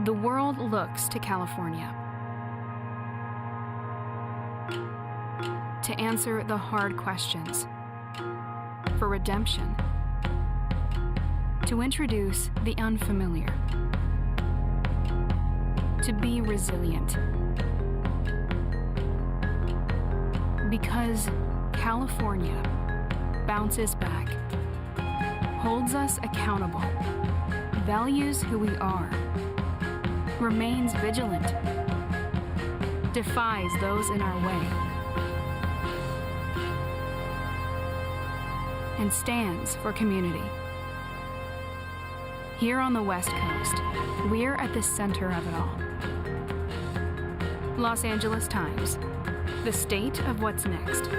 The world looks to California to answer the hard questions, for redemption, to introduce the unfamiliar, to be resilient. Because California bounces back, holds us accountable, values who we are, remains vigilant, defies those in our way, and stands for community. Here on the West Coast, we're at the center of it all. Los Angeles Times, the state of what's next.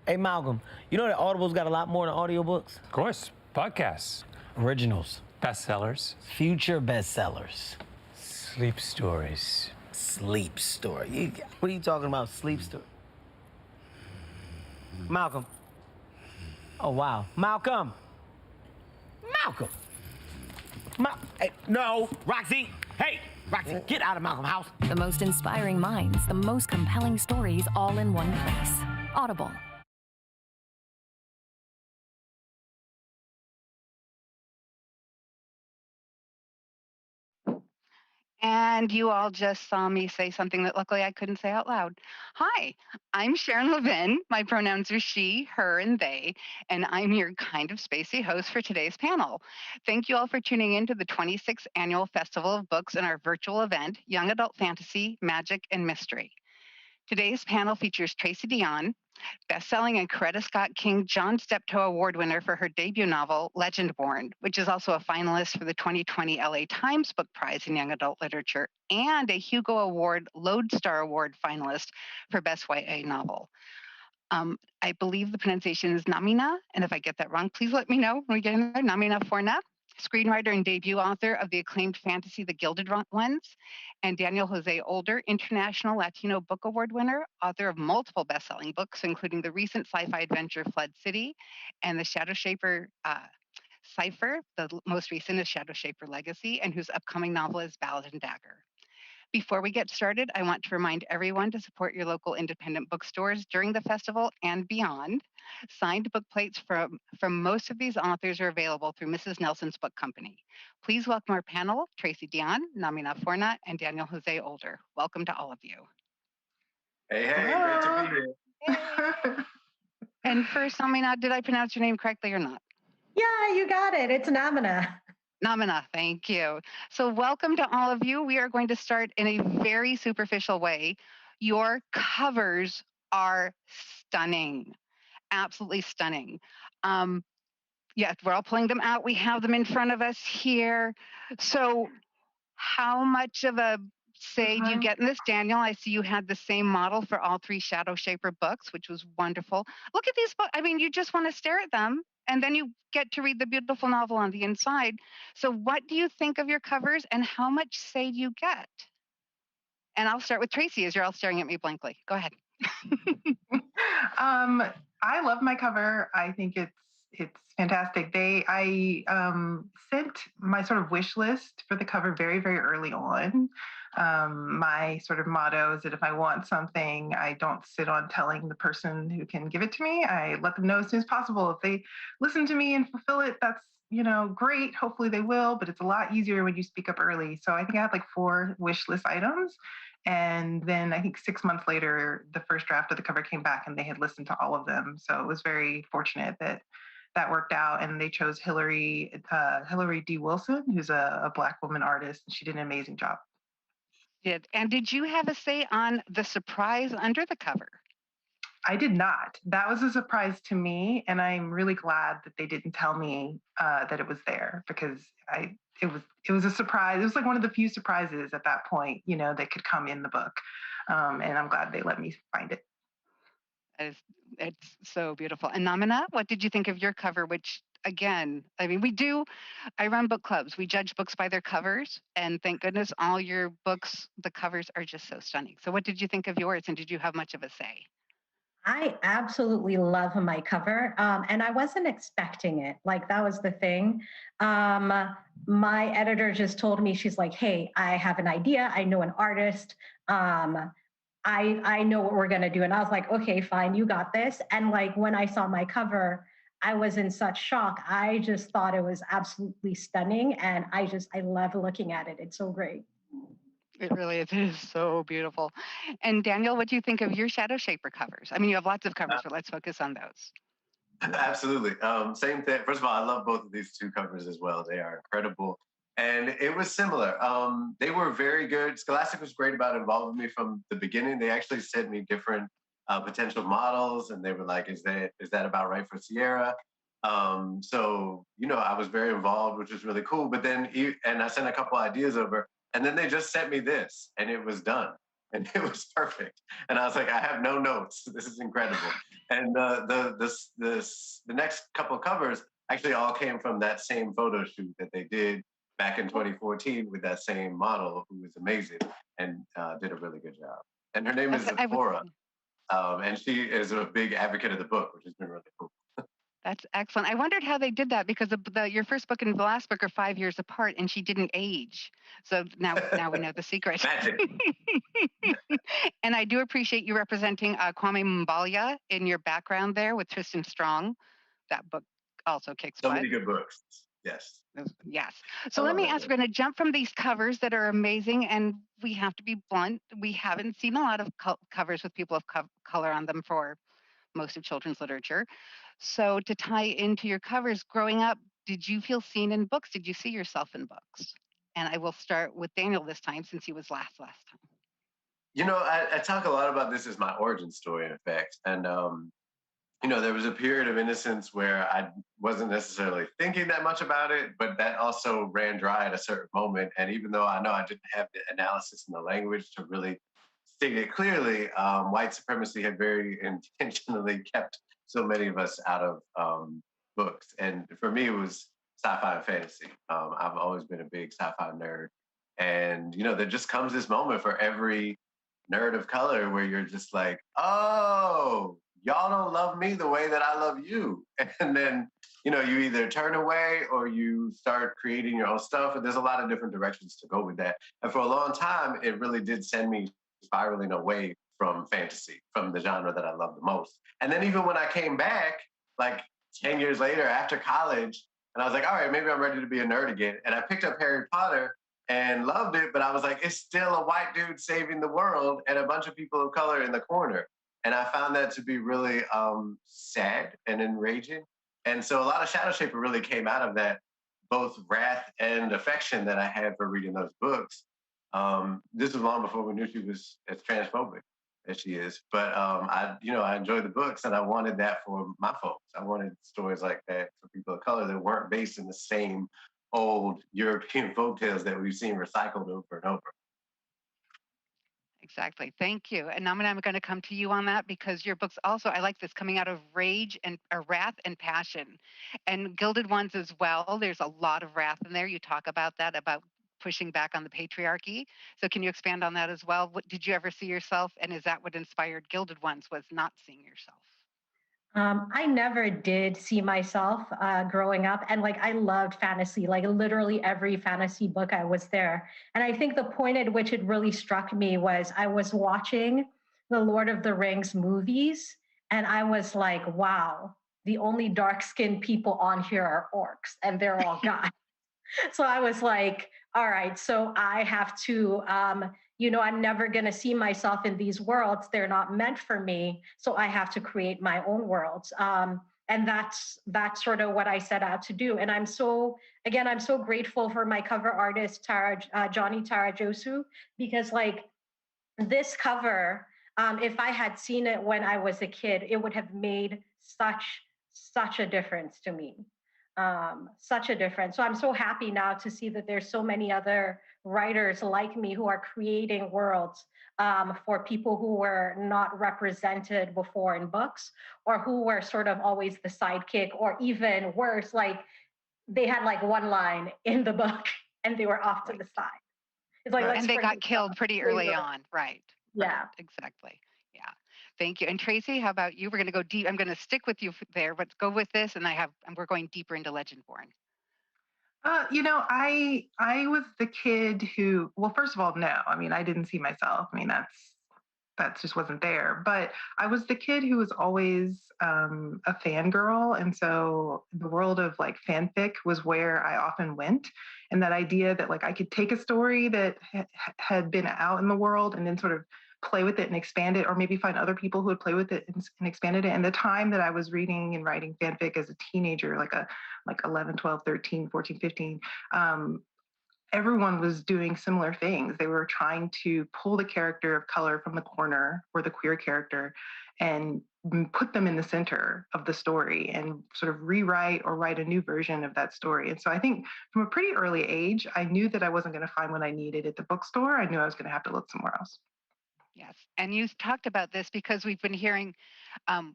Hey, Malcolm, you know that Audible's got a lot more than audiobooks? Of course, podcasts, Originals, bestsellers, future bestsellers, sleep stories. sleep story. What are you talking about, sleep story? Malcolm. Oh, wow. Malcolm. Malcolm. Hey, no, Roxy. Hey, Roxy, get out of Malcolm's house. The most inspiring minds, the most compelling stories, all in one place. Audible. And you all just saw me say something that luckily I couldn't say out loud. Hi, I'm Sharon Levin. My pronouns are she, her, and they, and I'm your kind of spacey host for today's panel. Thank you all for tuning in to the 26th Annual Festival of Books and our virtual event, Young Adult Fantasy, Magic, and Mystery. Today's panel features Tracy Deonn, best-selling and Coretta Scott King John Steptoe Award winner for her debut novel, Legendborn, which is also a finalist for the 2020 LA Times Book Prize in Young Adult Literature and a Hugo Award Lodestar Award finalist for Best YA Novel. I believe the pronunciation is Namina, and if I get that wrong, please let me know when we get in there. Namina Forna. screenwriter and debut author of the acclaimed fantasy The Gilded Ones, and Daniel Jose Older, International Latino Book Award winner, author of multiple best-selling books, including the recent sci-fi adventure Flood City and the Shadow Shaper Cipher. The most recent is Shadow Shaper Legacy, and whose upcoming novel is Ballad and Dagger. Before we get started, I want to remind everyone to support your local independent bookstores during the festival and beyond. Signed book plates from most of these authors are available through Mrs. Nelson's Book Company. Please welcome our panel, Tracy, Deonn, Namina, Forna, and Daniel Jose Older. Welcome to all of you. Hey, great to be here. And first, Namina, did I pronounce your name correctly or not? Yeah, you got it. It's Namina. Namina, thank you. So welcome to all of you. We are going to start in a very superficial way. Your covers are stunning, absolutely stunning. Yes, we're all pulling them out. We have them in front of us here. So how much of a say do you get in this, Daniel? I see you had the same model for all three Shadow Shaper books, which was wonderful. Look at these books. I mean, you just want to stare at them, and then you get to read the beautiful novel on the inside. So what do you think of your covers, and how much say do you get? And I'll start with Tracy, as you're all staring at me blankly. Go ahead. I love my cover. I think it's fantastic. I sent my sort of wish list for the cover very, very early on. My sort of motto is that if I want something, I don't sit on telling the person who can give it to me. I let them know as soon as possible. If they listen to me and fulfill it, that's great. Hopefully they will, but it's a lot easier when you speak up early. So I think I had like 4 wish list items. And then I think 6 months later, the first draft of the cover came back and they had listened to all of them. So it was very fortunate that that worked out. And they chose Hillary D. Wilson, who's a Black woman artist. And she did an amazing job. And did you have a say on the surprise under the cover? I did not. That was a surprise to me, and I'm really glad that they didn't tell me that it was there, because it was a surprise. It was like one of the few surprises at that point, that could come in the book, and I'm glad they let me find it. It's so beautiful. And Namina, what did you think of your cover? Which, again, I mean, I run book clubs. We judge books by their covers, and thank goodness all your books, the covers are just so stunning. So what did you think of yours, and did you have much of a say? I absolutely love my cover, and I wasn't expecting it. Like, that was the thing. My editor just told me, she's like, hey, I have an idea. I know an artist. I know what we're going to do. And I was like, okay, fine, you got this. And like, when I saw my cover, I was in such shock. I just thought it was absolutely stunning. And I love looking at it. It's so great. It really is. It is so beautiful. And Daniel, what do you think of your Shadow Shaper covers? I mean, you have lots of covers, but let's focus on those. Absolutely. Same thing. First of all, I love both of these 2 covers as well. They are incredible. And it was similar. They were very good. Scholastic was great about involving me from the beginning. They actually sent me different potential models, and they were like, is that about right for Sierra? So, I was very involved, which was really cool. But then, and I sent a couple ideas over, and then they just sent me this, and it was done. And it was perfect. And I was like, I have no notes. This is incredible. And the next couple covers actually all came from that same photo shoot that they did back in 2014 with that same model, who was amazing and did a really good job. And her name is Forna. And she is a big advocate of the book, which has been really cool. That's excellent. I wondered how they did that, because your first book and the last book are 5 years apart, and she didn't age. So now we know the secret. And I do appreciate you representing Kwame Mbalia in your background there with Tristan Strong. That book also kicks butt. So many good books. Yes. Yes. So let me ask, we're going to jump from these covers that are amazing, and we have to be blunt. We haven't seen a lot of covers with people of color on them for most of children's literature. So to tie into your covers, growing up, did you feel seen in books? Did you see yourself in books? And I will start with Daniel this time, since he was last time. I talk a lot about this as my origin story, in effect. And, there was a period of innocence where I wasn't necessarily thinking that much about it, but that also ran dry at a certain moment. And even though I know I didn't have the analysis and the language to really state it clearly, white supremacy had very intentionally kept so many of us out of books. And for me, it was sci-fi and fantasy. I've always been a big sci-fi nerd. And, there just comes this moment for every nerd of color where you're just like, oh, y'all don't love me the way that I love you. And then, you either turn away or you start creating your own stuff. And there's a lot of different directions to go with that. And for a long time, it really did send me spiraling away from fantasy, from the genre that I love the most. And then even when I came back, like 10 years later after college, and I was like, all right, maybe I'm ready to be a nerd again. And I picked up Harry Potter and loved it, but I was like, it's still a white dude saving the world and a bunch of people of color in the corner. And I found that to be really sad and enraging. And so a lot of Shadow Shaper really came out of that, both wrath and affection that I had for reading those books. This was long before we knew she was as transphobic as she is. But I enjoyed the books, and I wanted that for my folks. I wanted stories like that for people of color that weren't based in the same old European folktales that we've seen recycled over and over. Exactly. Thank you. And Namina, I'm going to come to you on that because your books also, I like this, coming out of rage and wrath and passion. And Gilded Ones as well. There's a lot of wrath in there. You talk about that, about pushing back on the patriarchy. So can you expand on that as well? What, did you ever see yourself? And is that what inspired Gilded Ones, was not seeing yourself? I never did see myself growing up. And like, I loved fantasy, like literally every fantasy book I was there. And I think the point at which it really struck me was I was watching the Lord of the Rings movies. And I was like, wow, the only dark skinned people on here are orcs and they're all guys. So I was like, all right, so I have to, I'm never going to see myself in these worlds. They're not meant for me. So I have to create my own worlds. And that's sort of what I set out to do. And I'm so grateful for my cover artist, Johnny Tarajosu, because like this cover, if I had seen it when I was a kid, it would have made such a difference to me. Such a difference. So I'm so happy now to see that there's so many other writers like me who are creating worlds for people who were not represented before in books, or who were sort of always the sidekick, or even worse, like they had like one line in the book and they were off to the side. It's like, and they got killed pretty early on, right? Yeah, right, exactly. Yeah. Thank you. And Tracy, how about you? We're going to go deep. I'm going to stick with you there, but go with this. And we're going deeper into Legendborn. I was the kid who, well, first of all, no, I mean, I didn't see myself. I mean, that just wasn't there. But I was the kid who was always a fangirl. And so the world of like fanfic was where I often went. And that idea that like I could take a story that had been out in the world and then sort of play with it and expand it, or maybe find other people who would play with it and expanded it. And the time that I was reading and writing fanfic as a teenager, like 11, 12, 13, 14, 15, everyone was doing similar things. They were trying to pull the character of color from the corner, or the queer character, and put them in the center of the story and sort of rewrite or write a new version of that story. And so I think from a pretty early age, I knew that I wasn't going to find what I needed at the bookstore. I knew I was going to have to look somewhere else. Yes. And you talked about this because we've been hearing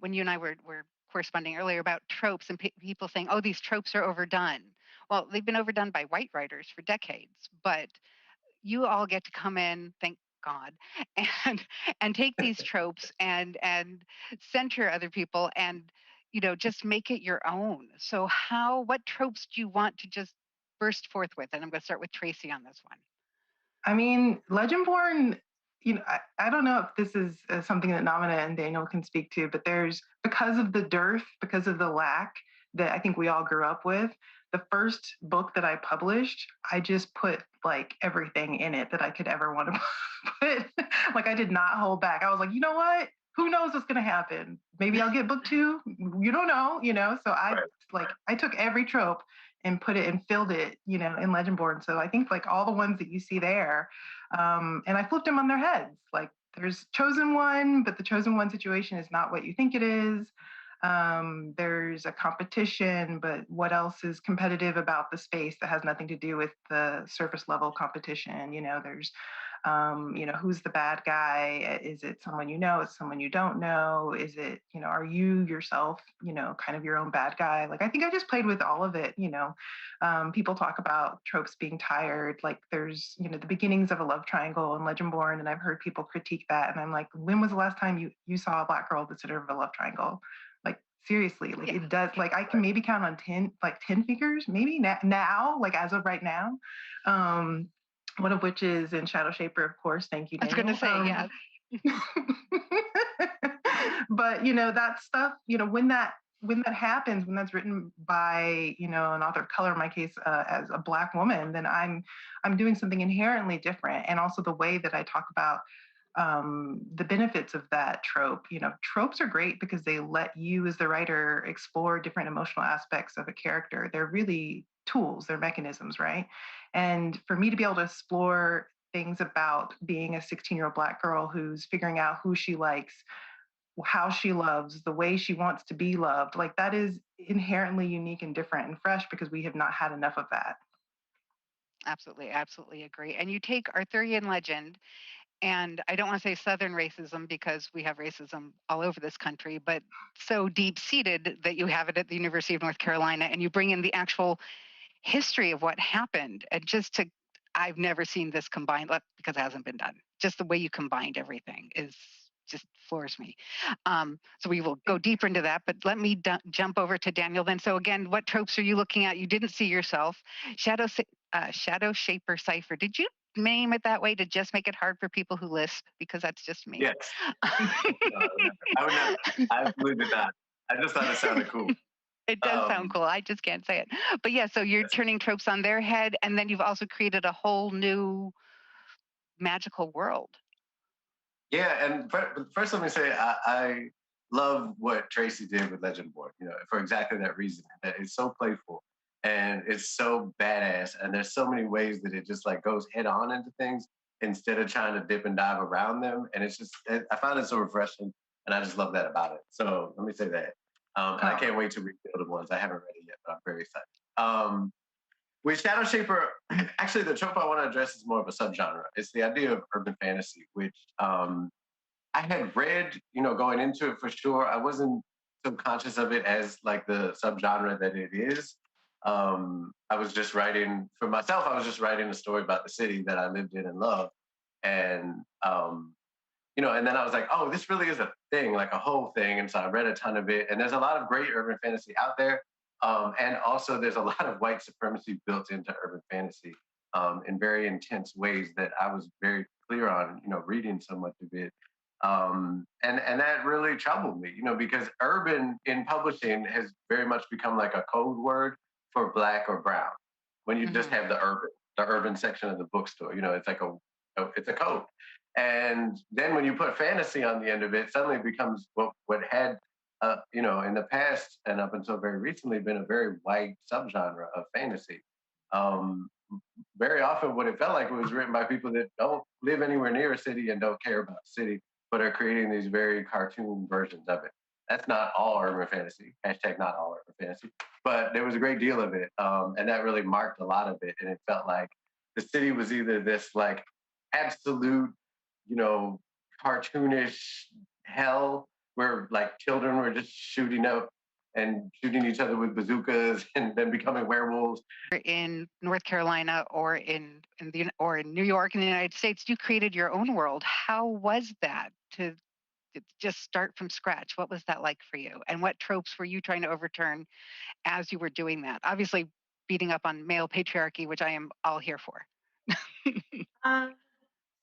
when you and I were corresponding earlier about tropes and people saying, oh, these tropes are overdone. Well, they've been overdone by white writers for decades, but you all get to come in, thank God, and take these tropes and center other people and, just make it your own. So what tropes do you want to just burst forth with? And I'm going to start with Tracy on this one. I mean, Legendborn, I don't know if this is something that Namina and Daniel can speak to, but because of the dearth, because of the lack that I think we all grew up with, the first book that I published, I just put like everything in it that I could ever want to put. Like I did not hold back. I was like, you know what? Who knows what's going to happen? Maybe I'll get book 2. You don't know. So I took every trope and put it and filled it, in Legendborn. So I think like all the ones that you see there, and I flipped them on their heads. Like there's chosen one, but the chosen one situation is not what you think it is. There's a competition, but what else is competitive about the space that has nothing to do with the surface level competition? There's Who's the bad guy? Is it someone you know? Is it someone you don't know? Is it, are you yourself, kind of your own bad guy? Like, I think I just played with all of it. People talk about tropes being tired. Like there's, the beginnings of a love triangle in Legendborn, and I've heard people critique that. And I'm like, when was the last time you saw a Black girl at the center of a love triangle? Like seriously, like it does. Like I can maybe count on 10 fingers, maybe now, like as of right now. One of which is in Shadow Shaper, of course. Thank you, Daniel. I was going to say, yes. But that stuff, when that happens, when that's written by an author of color, in my case, as a Black woman, then I'm doing something inherently different. And also the way that I talk about the benefits of that trope. Tropes are great because they let you as the writer explore different emotional aspects of a character. They're really tools, they're mechanisms, right? And for me to be able to explore things about being a 16-year-old Black girl who's figuring out who she likes, how she loves, the way she wants to be loved, like that is inherently unique and different and fresh because we have not had enough of that. Absolutely agree. And you take Arthurian legend, and I don't want to say Southern racism because we have racism all over this country, but so deep-seated that you have it at the University of North Carolina, and you bring in the actual history of what happened. And I've never seen this combined because it hasn't been done. Just the way you combined everything is just floors me. So we will go deeper into that, but let me jump over to Daniel then. So again, what tropes are you looking at? You didn't see yourself. Shadow Shaper Cipher. Did you name it that way to just make it hard for people who lisp? Because that's just me. Yes. I would not. I absolutely did not. I just thought it sounded cool. It does sound cool. I just can't say it. But yeah, so you're turning tropes on their head, and then you've also created a whole new magical world. Yeah, and first let me say I love what Tracy did with Legendborn, for exactly that reason. That it's so playful and it's so badass, and there's so many ways that it just like goes head on into things instead of trying to dip and dive around them. And it's just, I found it so refreshing, and I just love that about it. So let me say that. And I can't wait to read the other ones. I haven't read it yet, but I'm very excited. With Shadow Shaper, actually the trope I want to address is more of a subgenre. It's the idea of urban fantasy, which I had read, going into it for sure. I wasn't so conscious of it as like the subgenre that it is. I was just writing for myself. I was just writing a story about the city that I lived in and loved. And, and then I was like, oh, this really is a thing, like a whole thing. And so I read a ton of it. And there's a lot of great urban fantasy out there. And also there's a lot of white supremacy built into urban fantasy in very intense ways that I was very clear on, reading so much of it. And that really troubled me, because urban in publishing has very much become like a code word for Black or brown. When you just have the urban section of the bookstore, it's like it's a code. And then when you put fantasy on the end of it, suddenly it becomes what had, in the past and up until very recently been a very white subgenre of fantasy. Very often what it felt like was written by people that don't live anywhere near a city and don't care about the city, but are creating these very cartoon versions of it. That's not all urban fantasy, hashtag not all urban fantasy, but there was a great deal of it. And that really marked a lot of it. And it felt like the city was either this like absolute, cartoonish hell where like children were just shooting up and shooting each other with bazookas and then becoming werewolves. In North Carolina or in New York in the United States, you created your own world. How was that to just start from scratch? What was that like for you? And what tropes were you trying to overturn as you were doing that? Obviously, beating up on male patriarchy, which I am all here for.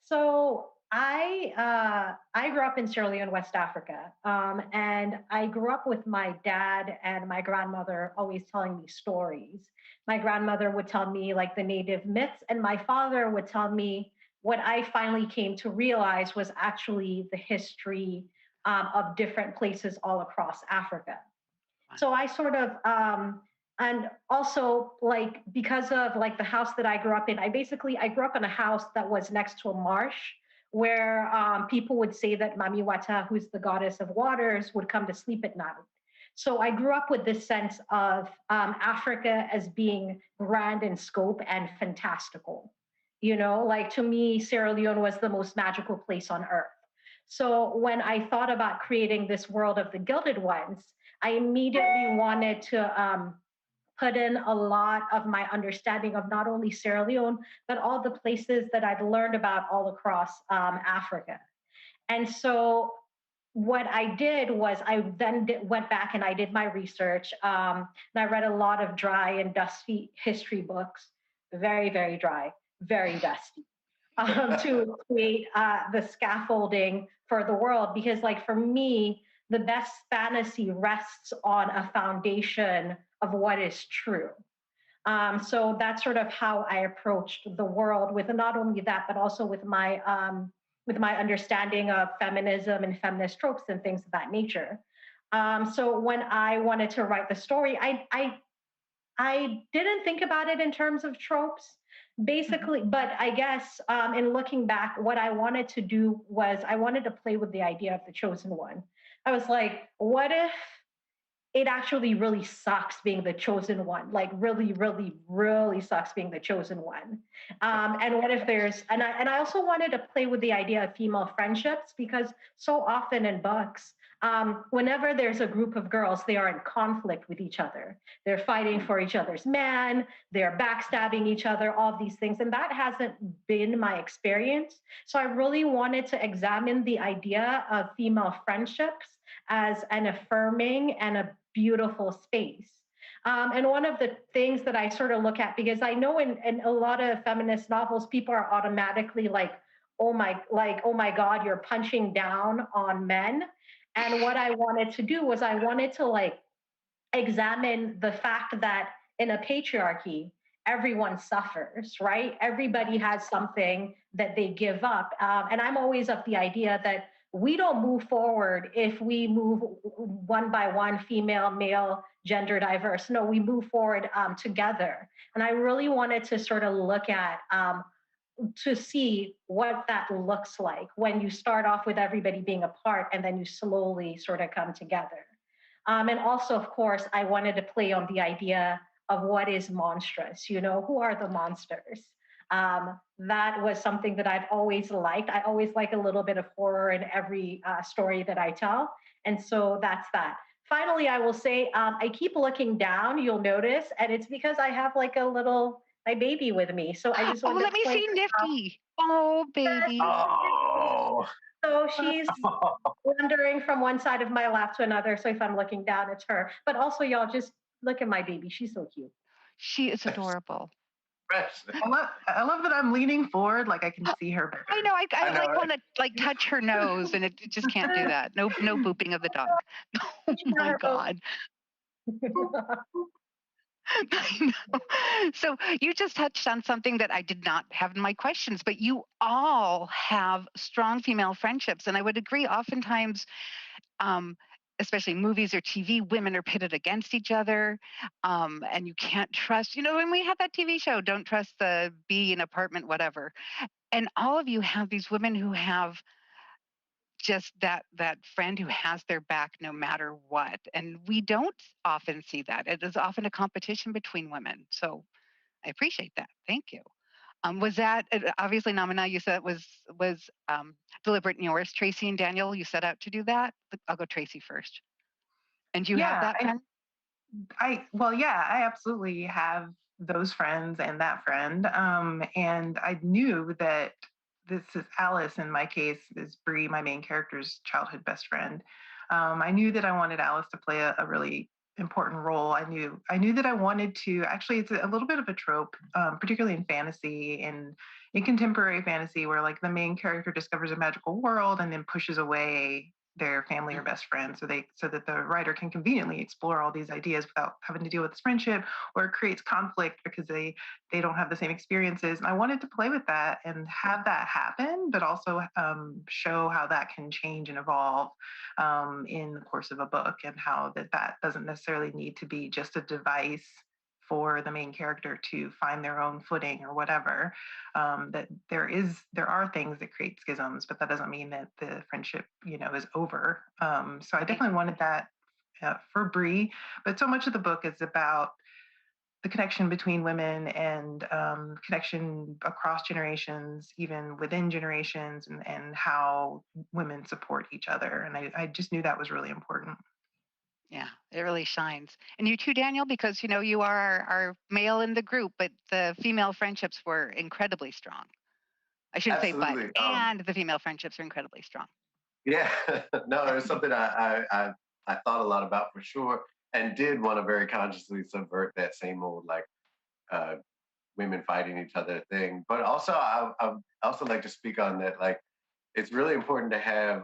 So I grew up in Sierra Leone, West Africa, and I grew up with my dad and my grandmother always telling me stories. My grandmother would tell me like the native myths, and my father would tell me what I finally came to realize was actually the history of different places all across Africa. So I sort of and also like because of like the house that I grew up in, I grew up in a house that was next to a marsh where people would say that Mami Wata, who's the goddess of waters, would come to sleep at night. So I grew up with this sense of Africa as being grand in scope and fantastical. Like to me, Sierra Leone was the most magical place on earth. So when I thought about creating this world of the Gilded Ones, I immediately wanted to put in a lot of my understanding of not only Sierra Leone, but all the places that I'd learned about all across Africa. And so what I did was I then went back and I did my research. And I read a lot of dry and dusty history books, very, very dry, very dusty, to create the scaffolding for the world. Because, like, for me, the best fantasy rests on a foundation of what is true. So that's sort of how I approached the world with not only that, but also with my understanding of feminism and feminist tropes and things of that nature. So when I wanted to write the story, I didn't think about it in terms of tropes, basically. But I guess in looking back, what I wanted to do was I wanted to play with the idea of the chosen one. I was like, what if it actually really sucks being the chosen one, like really, really, really sucks being the chosen one. And what if and I also wanted to play with the idea of female friendships, because so often in books, whenever there's a group of girls, they are in conflict with each other. They're fighting for each other's man, they're backstabbing each other, all these things. And that hasn't been my experience. So I really wanted to examine the idea of female friendships as an affirming and a beautiful space. And one of the things that I sort of look at, because I know in a lot of feminist novels, people are automatically like, oh my God, you're punching down on men. And what I wanted to do was I wanted to like examine the fact that in a patriarchy, everyone suffers, right? Everybody has something that they give up. And I'm always of the idea that we don't move forward if we move one by one, female, male, gender diverse. No, we move forward together. And I really wanted to sort of look at to see what that looks like when you start off with everybody being apart and then you slowly sort of come together. And also, of course, I wanted to play on the idea of what is monstrous, who are the monsters? That was something that I've always liked. I always like a little bit of horror in every story that I tell. And so that's that. Finally, I will say I keep looking down, you'll notice, and it's because I have like my baby with me. So I just want let me see Nifty. Oh, baby. Oh. So she's wandering from one side of my lap to another. So if I'm looking down, it's her. But also, y'all, just look at my baby. She's so cute. She is adorable. I love that I'm leaning forward, like I can see her better. I know. I like want to like touch her nose, and it just can't do that. No booping of the dog. Oh my God. I know. So you just touched on something that I did not have in my questions, but you all have strong female friendships, and I would agree. Oftentimes, especially movies or TV, women are pitted against each other, and you can't trust. When we had that TV show, "Don't Trust the Bee in Apartment," whatever, and all of you have these women who have just that friend who has their back no matter what, and we don't often see that. It is often a competition between women, so I appreciate that. Thank you. Was that obviously, Namina, you said it was deliberate in yours? Tracy and Daniel, you set out to do that? I'll go Tracy first. And do you have that friend? I absolutely have those friends and that friend. And I knew that this is Alice, in my case, is Bree, my main character's childhood best friend. I knew that I wanted Alice to play a really important role. I knew that I wanted to, actually, it's a little bit of a trope, particularly in fantasy and in contemporary fantasy, where like the main character discovers a magical world and then pushes away their family or best friend, so that the writer can conveniently explore all these ideas without having to deal with this friendship, or it creates conflict because they don't have the same experiences. And I wanted to play with that and have that happen, but also show how that can change and evolve in the course of a book, and how that doesn't necessarily need to be just a device for the main character to find their own footing or whatever. That there are things that create schisms, but that doesn't mean that the friendship, is over. So I definitely wanted that for Bree, but so much of the book is about the connection between women and connection across generations, even within generations, and how women support each other. And I just knew that was really important. Yeah, it really shines. And you too, Daniel, because you are our male in the group, but the female friendships were incredibly strong. I shouldn't say but, Absolutely. and the female friendships are incredibly strong. Yeah, no, it was something I thought a lot about for sure, and did want to very consciously subvert that same old like uh, women fighting each other thing. But also, I also like to speak on that. Like, it's really important to have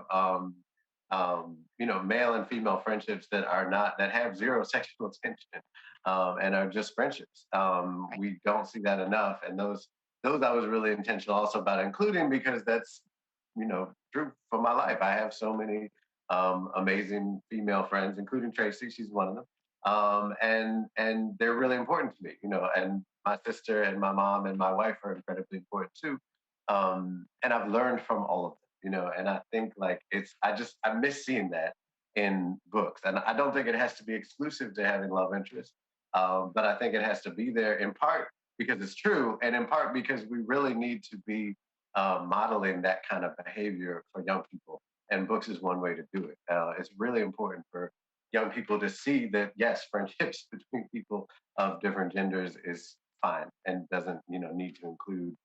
male and female friendships that are not that have zero sexual tension and are just friendships. Right. We don't see that enough, and those I was really intentional also about including, because that's true for my life. I have so many amazing female friends, including Tracy. She's one of them, and they're really important to me. And my sister and my mom and my wife are incredibly important too. And I've learned from all of them. And I think like I miss seeing that in books, and I don't think it has to be exclusive to having love interest, but I think it has to be there in part because it's true, and in part because we really need to be modeling that kind of behavior for young people. And books is one way to do it. It's really important for young people to see that yes, friendships between people of different genders is fine and doesn't need to include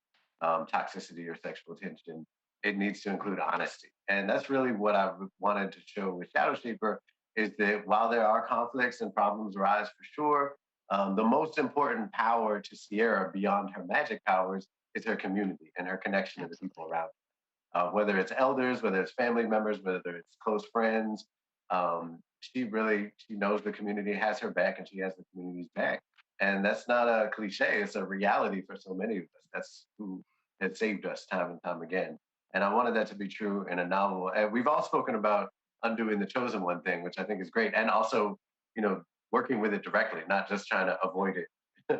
toxicity or sexual tension. It needs to include honesty, and that's really what I wanted to show with Shadow Shaper. Is that while there are conflicts and problems arise for sure, the most important power to Sierra beyond her magic powers is her community and her connection to the people around her. Whether it's elders, whether it's family members, whether it's close friends, she knows the community has her back, and she has the community's back. And that's not a cliche; it's a reality for so many of us. That's who has saved us time and time again. And I wanted that to be true in a novel. And we've all spoken about undoing the chosen one thing, which I think is great, and also working with it directly, not just trying to avoid it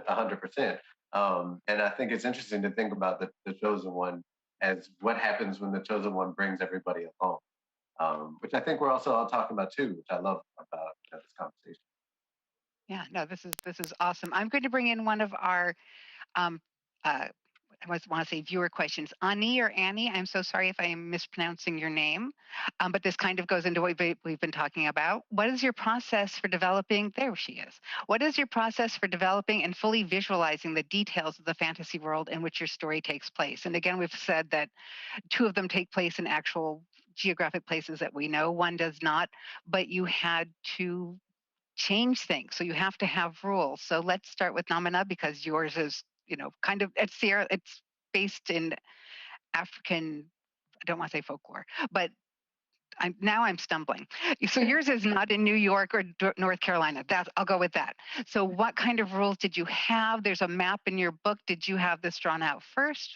100%. And I think it's interesting to think about the chosen one as what happens when the chosen one brings everybody along, which I think we're also all talking about too, which I love about this conversation. Yeah, no, this is awesome. I'm going to bring in one of our um, uh, I want to say viewer questions. Ani or Annie, I'm so sorry if I am mispronouncing your name, but this kind of goes into what we've been talking about. What is your process for developing? There she is. What is your process for developing and fully visualizing the details of the fantasy world in which your story takes place? And again, we've said that 2 of them take place in actual geographic places that we know. One does not, but you had to change things. So you have to have rules. So let's start with Namina because yours is, kind of it's based in African, I don't want to say folklore, but I'm stumbling. So yours is not in New York or North Carolina. I'll go with that. So what kind of rules did you have? There's a map in your book. Did you have this drawn out first?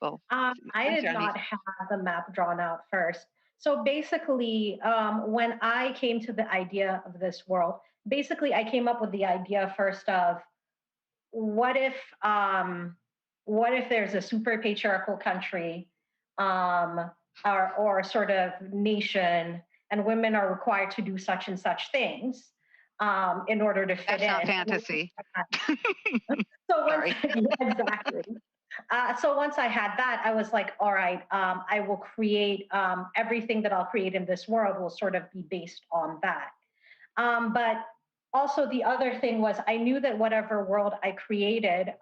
Well, I did not have the map drawn out first. So basically, when I came to the idea of this world, basically I came up with the idea first of what if there's a super patriarchal country or sort of nation, and women are required to do such and such things in order to fit That's in. not fantasy. So exactly. So once I had that, I was like, all right, I will create everything that I'll create in this world will sort of be based on that. But also the other thing was I knew that whatever world I created,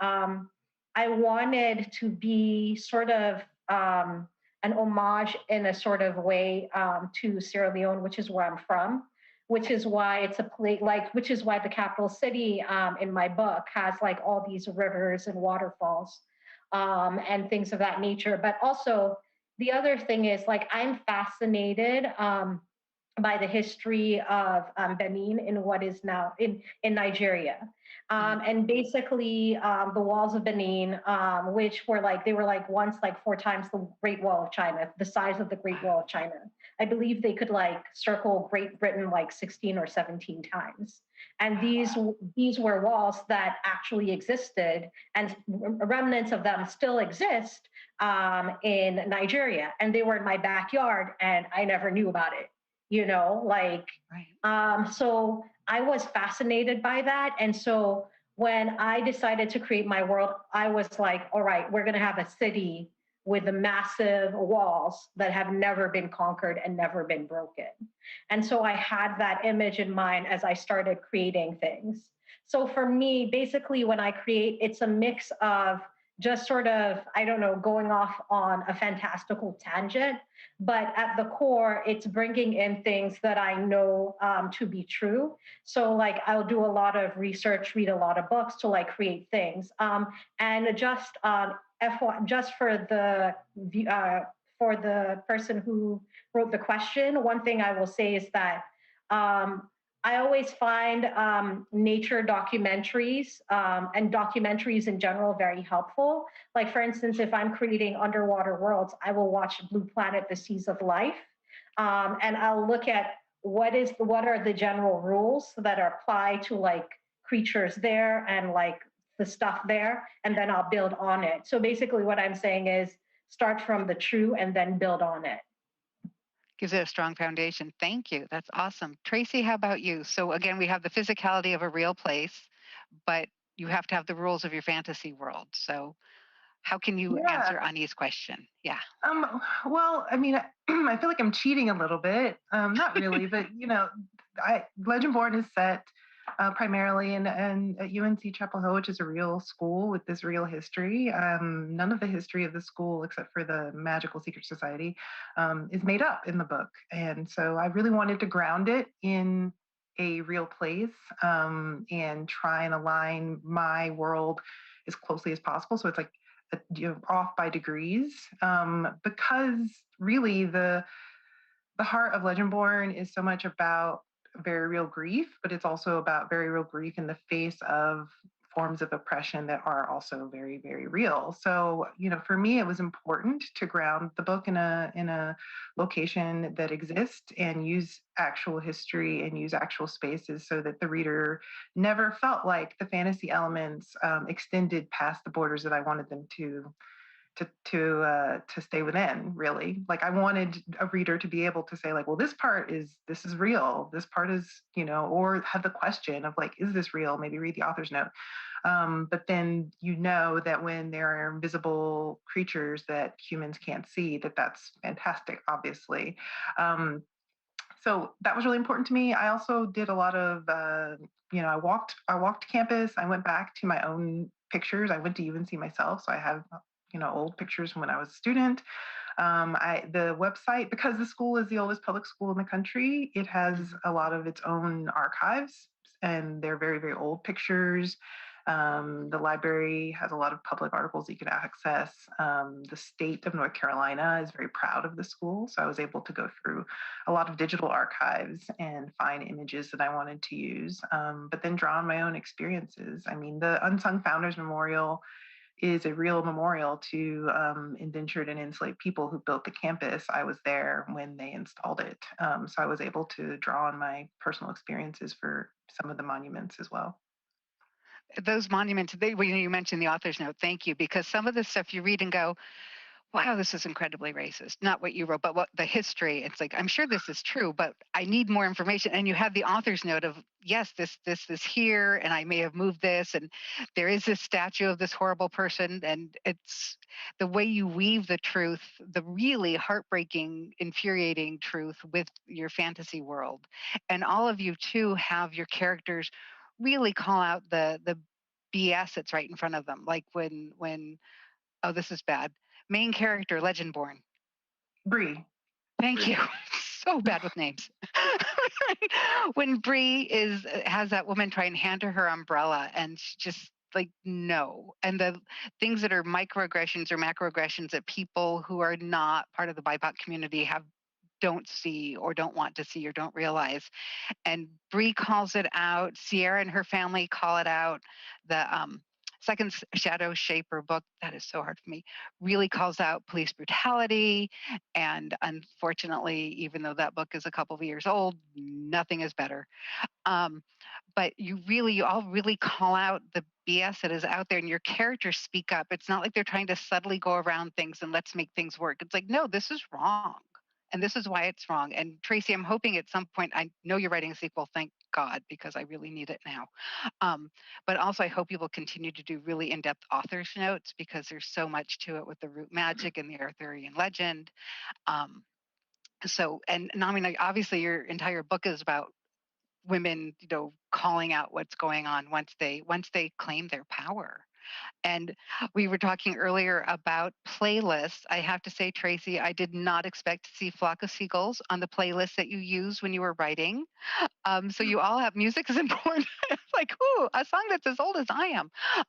I wanted to be sort of an homage in a sort of way to Sierra Leone, which is where I'm from, which is why it's a place which is why the capital city in my book has like all these rivers and waterfalls and things of that nature. But also the other thing is like I'm fascinated by the history of Benin in what is now in Nigeria. And basically the walls of Benin, which were they were once 4 times the Great Wall of China, the size of the Great Wall of China. I believe they could circle Great Britain 16 or 17 times. And these were walls that actually existed, and remnants of them still exist in Nigeria. And they were in my backyard, and I never knew about it. So I was fascinated by that. And so when I decided to create my world, I was like, all right, we're going to have a city with the massive walls that have never been conquered and never been broken. And so I had that image in mind as I started creating things. So for me, basically, when I create, it's a mix of just sort of, I don't know, going off on a fantastical tangent. But at the core, it's bringing in things that I know to be true. So, like, I'll do a lot of research, read a lot of books to like create things. And just just for the person who wrote the question, one thing I will say is that I always find nature documentaries and documentaries in general very helpful. Like, for instance, if I'm creating underwater worlds, I will watch Blue Planet: The Seas of Life, and I'll look at what are the general rules that are applied to like creatures there and like the stuff there, and then I'll build on it. So basically, what I'm saying is start from the true and then build on it. Gives it a strong foundation. Thank you. That's awesome. Tracy, how about you? So again, we have the physicality of a real place, but you have to have the rules of your fantasy world. So how can you answer Ani's question? Yeah. Well, I mean, I feel like I'm cheating a little bit. Not really, but Legendborn is set primarily in at UNC Chapel Hill, which is a real school with this real history. None of the history of the school, except for the Magical Secret Society, is made up in the book. And so I really wanted to ground it in a real place and try and align my world as closely as possible. So it's like off by degrees, because really the heart of Legendborn is so much about very real grief, but it's also about very real grief in the face of forms of oppression that are also very, very real. So, for me, it was important to ground the book in a location that exists and use actual history and use actual spaces so that the reader never felt like the fantasy elements extended past the borders that I wanted them to stay within. Really, like I wanted a reader to be able to say like, well, this is real, this part is, or have the question of like, is this real? Maybe read the author's note. But then that when there are invisible creatures that humans can't see, that's fantastic, obviously. So that was really important to me. I also did a lot of I walked campus. I went back to my own pictures. I went to UNC myself, so I have old pictures from when I was a student. The website, because the school is the oldest public school in the country, it has a lot of its own archives, and they're very, very old pictures. The library has a lot of public articles you can access. The state of North Carolina is very proud of the school, so I was able to go through a lot of digital archives and find images that I wanted to use, but then draw on my own experiences. I mean, the Unsung Founders Memorial is a real memorial to indentured and enslaved people who built the campus. I was there when they installed it. So I was able to draw on my personal experiences for some of the monuments as well. Those monuments, you mentioned the author's note, thank you, because some of the stuff you read and go, wow, this is incredibly racist. Not what you wrote, but what the history. It's like, I'm sure this is true, but I need more information. And you have the author's note of, yes, this is here, and I may have moved this, and there is this statue of this horrible person. And it's the way you weave the truth, the really heartbreaking, infuriating truth with your fantasy world. And all of you too have your characters really call out the BS that's right in front of them. Like when oh, this is bad. Main character, Legendborn. Bree. Thank you. So bad with names. When Bree has that woman try and hand her umbrella, and she just like, no. And the things that are microaggressions or macroaggressions that people who are not part of the BIPOC community don't see or don't want to see or don't realize. And Bree calls it out. Sierra and her family call it out. The Second Shadow Shaper book, that is so hard for me, really calls out police brutality. And unfortunately, even though that book is a couple of years old, nothing is better. But you all really call out the BS that is out there, and your characters speak up. It's not like they're trying to subtly go around things and let's make things work. It's like, no, this is wrong. and this is why it's wrong. And Tracy, I'm hoping at some point, I know you're writing a sequel, thank God, because I really need it now. But also, I hope you will continue to do really in-depth author's notes, because there's so much to it with the root magic and the Arthurian legend. And Namina, obviously, your entire book is about women, calling out what's going on once they claim their power. And we were talking earlier about playlists. I have to say, Tracy, I did not expect to see Flock of Seagulls on the playlist that you used when you were writing. So you all have music is important. Like, ooh, a song that's as old as I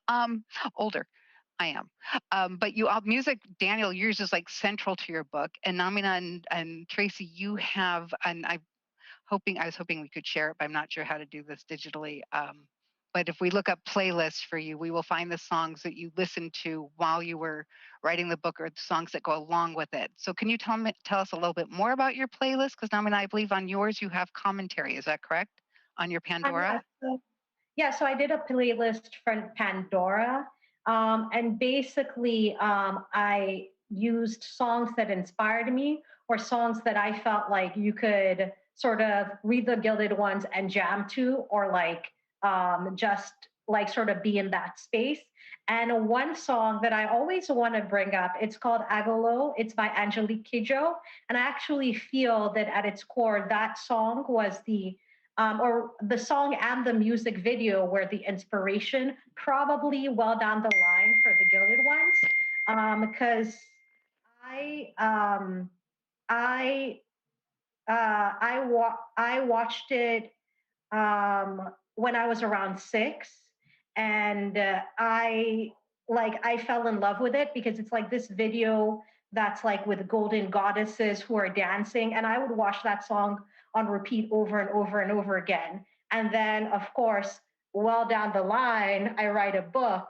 am. Older. I am. But you all music, Daniel, yours is like central to your book. And Namina and Tracy, you have, and I was hoping we could share it, but I'm not sure how to do this digitally. But if we look up playlists for you, we will find the songs that you listened to while you were writing the book, or the songs that go along with it. So can you tell us a little bit more about your playlist? Because Namina, I believe on yours you have commentary. Is that correct? On your Pandora? So I did a playlist for Pandora. And basically, I used songs that inspired me, or songs that I felt like you could sort of read the Gilded Ones and jam to, or like just like sort of be in that space. And one song that I always want to bring up, it's called Agolo. It's by Angelique Kidjo. And I actually feel that at its core, that song was or the song and the music video were the inspiration, probably well down the line for the Gilded Ones, because I watched it when I was around 6, and I fell in love with it, because it's like this video that's like with golden goddesses who are dancing, and I would watch that song on repeat over and over and over again. And then, of course, well down the line, I write a book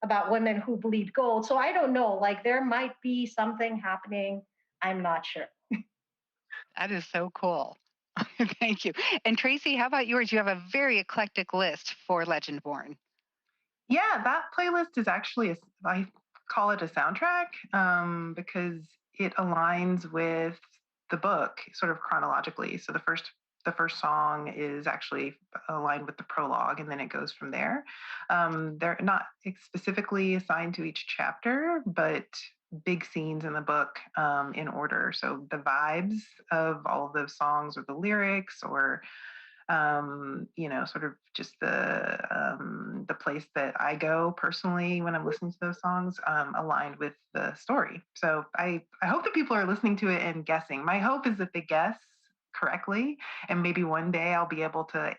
about women who bleed gold. So I don't know, like there might be something happening. I'm not sure. That is so cool. Thank you. And Tracy, how about yours? You have a very eclectic list for Legendborn. Yeah, that playlist is actually, I call it a soundtrack, because it aligns with the book sort of chronologically. So the first song is actually aligned with the prologue, and then it goes from there. They're not specifically assigned to each chapter, but big scenes in the book in order. So the vibes of all of those songs, or the lyrics, or sort of just the place that I go personally when I'm listening to those songs, aligned with the story. So I hope that people are listening to it and guessing. My hope is that they guess correctly, and maybe one day I'll be able to,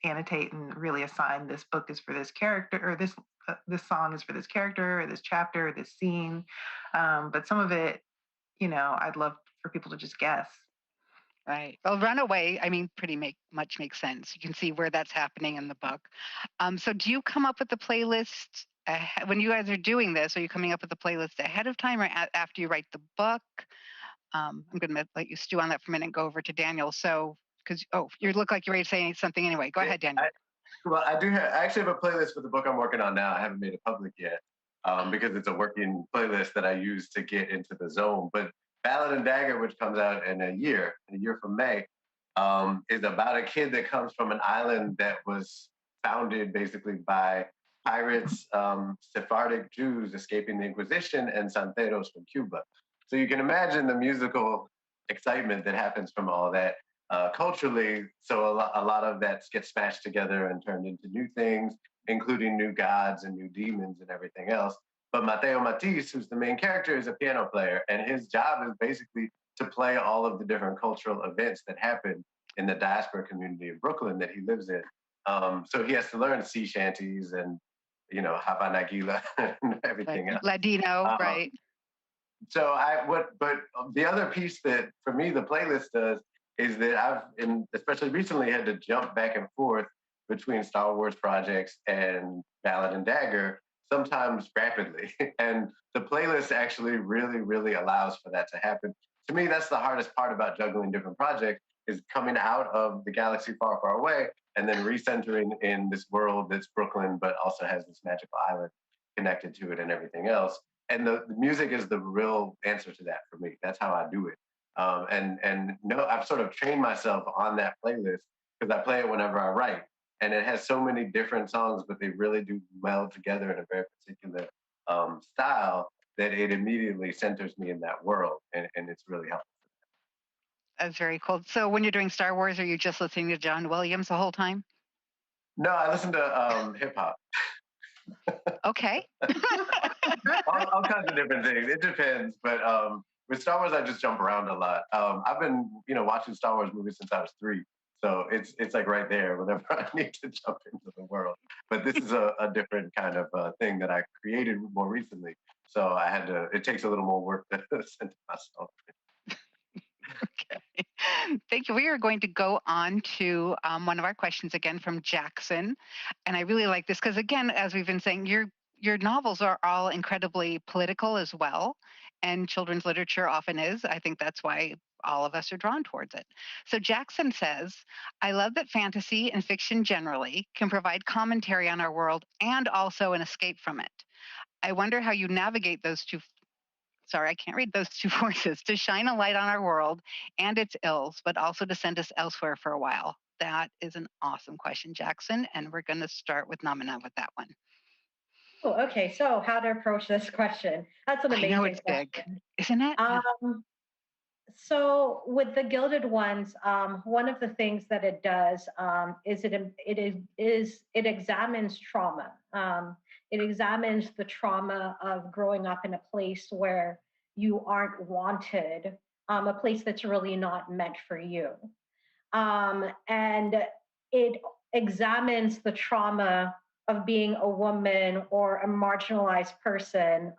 annotate and really assign this book is for this character, or this song is for this character, or this chapter, or this scene. But some of it, I'd love for people to just guess. Right. Well, Runaway, pretty much makes sense. You can see where that's happening in the book. So do you come up with the playlist when you guys are doing this? Are you coming up with the playlist ahead of time, or after you write the book? I'm going to let you stew on that for a minute and go over to Daniel. So, you look like you're ready to say something anyway. Go ahead, Daniel. I actually have a playlist for the book I'm working on now. I haven't made it public yet because it's a working playlist that I use to get into the zone. But Ballad and Dagger, which comes out in a year from May, is about a kid that comes from an island that was founded basically by pirates, Sephardic Jews escaping the Inquisition, and Santeros from Cuba. So you can imagine the musical excitement that happens from all that culturally. So a lot of that gets smashed together and turned into new things, including new gods and new demons and everything else. But Mateo Matisse, who's the main character, is a piano player, and his job is basically to play all of the different cultural events that happen in the diaspora community of Brooklyn that he lives in. So he has to learn sea shanties and, Havana Gila and everything else. Ladino, right? So but the other piece that for me the playlist does is that especially recently, had to jump back and forth between Star Wars projects and Ballad and Dagger, sometimes rapidly. And the playlist actually really, really allows for that to happen. To me, that's the hardest part about juggling different projects, is coming out of the galaxy far, far away and then recentering in this world that's Brooklyn, but also has this magical island connected to it and everything else. And the music is the real answer to that for me. That's how I do it. And no, I've sort of trained myself on that playlist because I play it whenever I write. And it has so many different songs, but they really do meld together in a very particular style that it immediately centers me in that world. And it's really helpful. That's very cool. So when you're doing Star Wars, are you just listening to John Williams the whole time? No, I listen to hip hop. Okay. all kinds of different things. It depends. But with Star Wars, I just jump around a lot. I've been, watching Star Wars movies since I was 3. So it's like right there whenever I need to jump into the world. But this is a different kind of thing that I created more recently. So it takes a little more work to center myself. Okay. Thank you. We are going to go on to one of our questions again from Jackson. And I really like this because, again, as we've been saying, your novels are all incredibly political as well. And children's literature often is. I think that's why all of us are drawn towards it. So Jackson says, I love that fantasy and fiction generally can provide commentary on our world and also an escape from it. I wonder how you navigate those two. Sorry, I can't read those two forces to shine a light on our world and its ills, but also to send us elsewhere for a while. That is an awesome question, Jackson. And we're going to start with Namina with that one. Oh, okay. So how to approach this question? That's an amazing I know it's question. big, isn't it? So with the Gilded Ones, one of the things that it does is it examines trauma. It examines the trauma of growing up in a place where you aren't wanted, a place that's really not meant for you, and it examines the trauma of being a woman or a marginalized person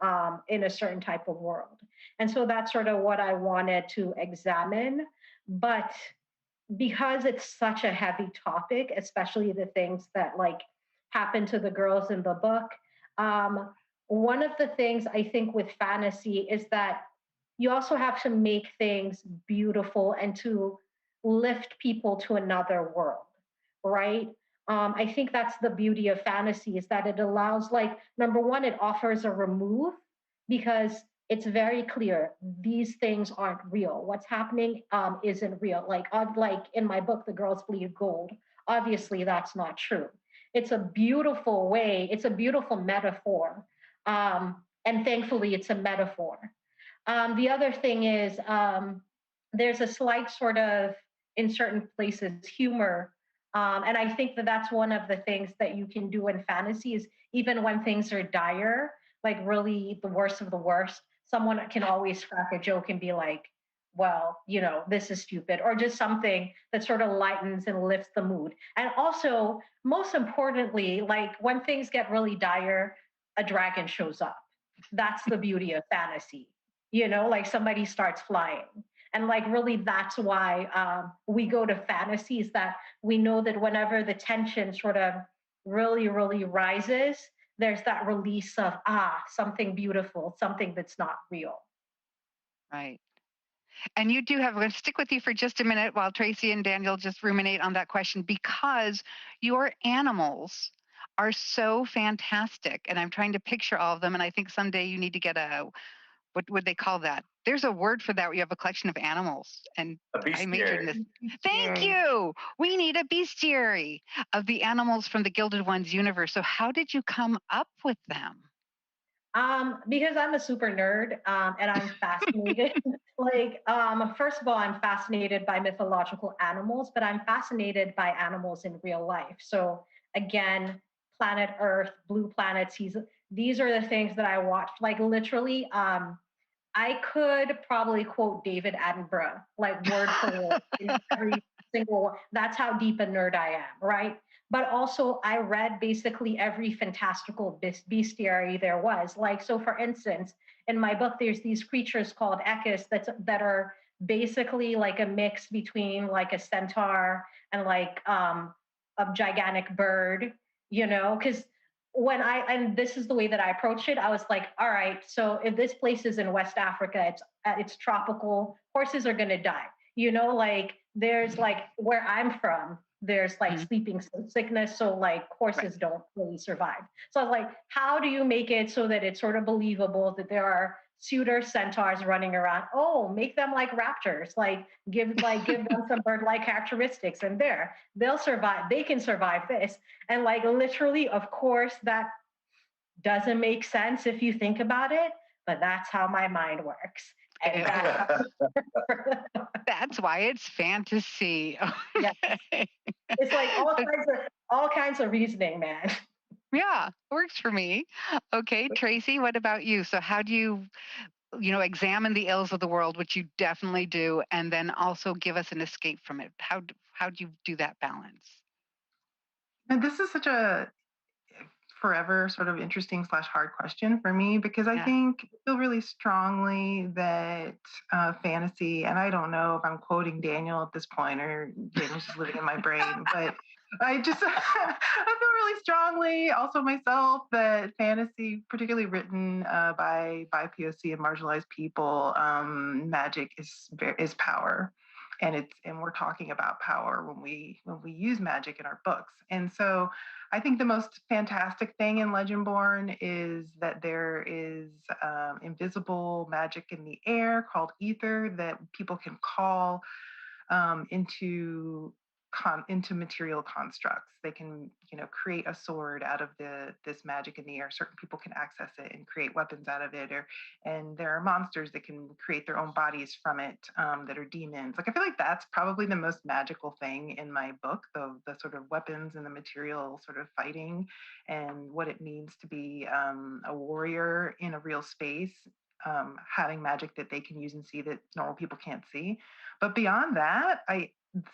in a certain type of world. And so that's sort of what I wanted to examine. But because it's such a heavy topic, especially the things that like happen to the girls in the book, one of the things I think with fantasy is that you also have to make things beautiful and to lift people to another world, right? I think that's the beauty of fantasy is that it allows, like, number one, it offers a remove because it's very clear these things aren't real. What's happening isn't real. Like in my book, The Girls Bleed Gold. Obviously, that's not true. It's a beautiful way. It's a beautiful metaphor, and thankfully, it's a metaphor. The other thing is there's a slight sort of, in certain places, humor. And I think that that's one of the things that you can do in fantasy is even when things are dire, like really the worst of the worst, someone can always crack a joke and be like, well, this is stupid, or just something that sort of lightens and lifts the mood. And also, most importantly, like when things get really dire, a dragon shows up. That's the beauty of fantasy. Like somebody starts flying. And like really that's why we go to fantasy, is that we know that whenever the tension sort of really, really rises, there's that release of, something beautiful, something that's not real. Right. And you do have, we're going to stick with you for just a minute while Tracy and Daniel just ruminate on that question, because your animals are so fantastic. And I'm trying to picture all of them. And I think someday you need to get what would they call that? There's a word for that where you have a collection of animals. And I majored in this. Thank you. We need a bestiary of the animals from the Gilded Ones universe. So how did you come up with them? Because I'm a super nerd and I'm fascinated. First of all, I'm fascinated by mythological animals, but I'm fascinated by animals in real life. So again, planet Earth, blue planets, these are the things that I watched. Like literally, I could probably quote David Attenborough, like word for word, in every single one. That's how deep a nerd I am, right? But also, I read basically every fantastical bestiary there was. Like, so for instance, in my book, there's these creatures called ekis that are basically like a mix between like a centaur and like a gigantic bird, because and this is the way that I approached it. I was like, all right, so if this place is in West Africa, it's tropical, horses are gonna die. Like there's like where I'm from, there's like sleeping sickness, so like horses don't really survive. So I was like, how do you make it so that it's sort of believable that there are suitor centaurs running around. Oh, make them like raptors. Like give them some bird-like characteristics, and they'll survive. They can survive this. And like literally, of course, that doesn't make sense if you think about it, but that's how my mind works. And that's why it's fantasy. Yeah. It's like all kinds of reasoning, man. Yeah, works for me. Okay, Tracy, what about you? So how do you examine the ills of the world, which you definitely do, and then also give us an escape from it? How do you do that balance? And this is such a forever sort of interesting / hard question for me, because I think I feel really strongly that fantasy, and I don't know if I'm quoting Daniel at this point or Daniel's just living in my brain, but I just I feel really strongly also myself that fantasy, particularly written by POC and marginalized people, magic is power. And we're talking about power when we use magic in our books. And so I think the most fantastic thing in Legendborn is that there is invisible magic in the air called ether that people can call into material constructs. They can, create a sword out of this magic in the air. Certain people can access it and create weapons out of it, and there are monsters that can create their own bodies from it, that are demons. Like I feel like that's probably the most magical thing in my book, the sort of weapons and the material sort of fighting, and what it means to be a warrior in a real space, having magic that they can use and see that normal people can't see. But beyond that,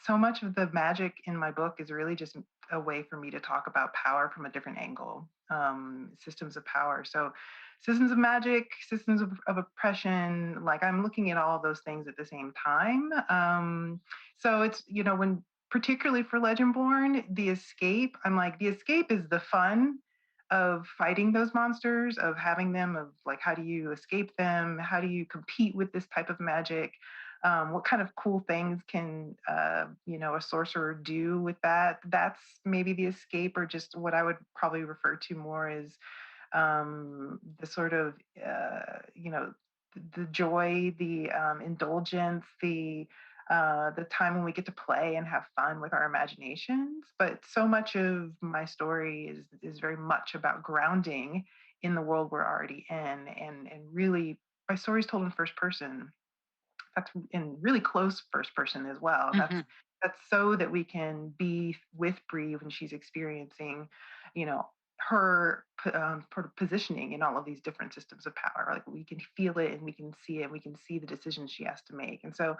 so much of the magic in my book is really just a way for me to talk about power from a different angle, systems of power. So systems of magic, systems of oppression, like I'm looking at all of those things at the same time. So it's, when particularly for Legendborn, the escape, I'm like, the escape is the fun of fighting those monsters, of having them, of like, how do you escape them? How do you compete with this type of magic? What kind of cool things can a sorcerer do with that? That's maybe the escape, or just what I would probably refer to more as the sort of the joy, the indulgence, the time when we get to play and have fun with our imaginations. But so much of my story is very much about grounding in the world we're already in, and really my story is told in first person. That's in really close first person as well. Mm-hmm. That's so that we can be with Bree when she's experiencing, her positioning in all of these different systems of power. Like we can feel it and we can see it. And we can see the decisions she has to make. And so,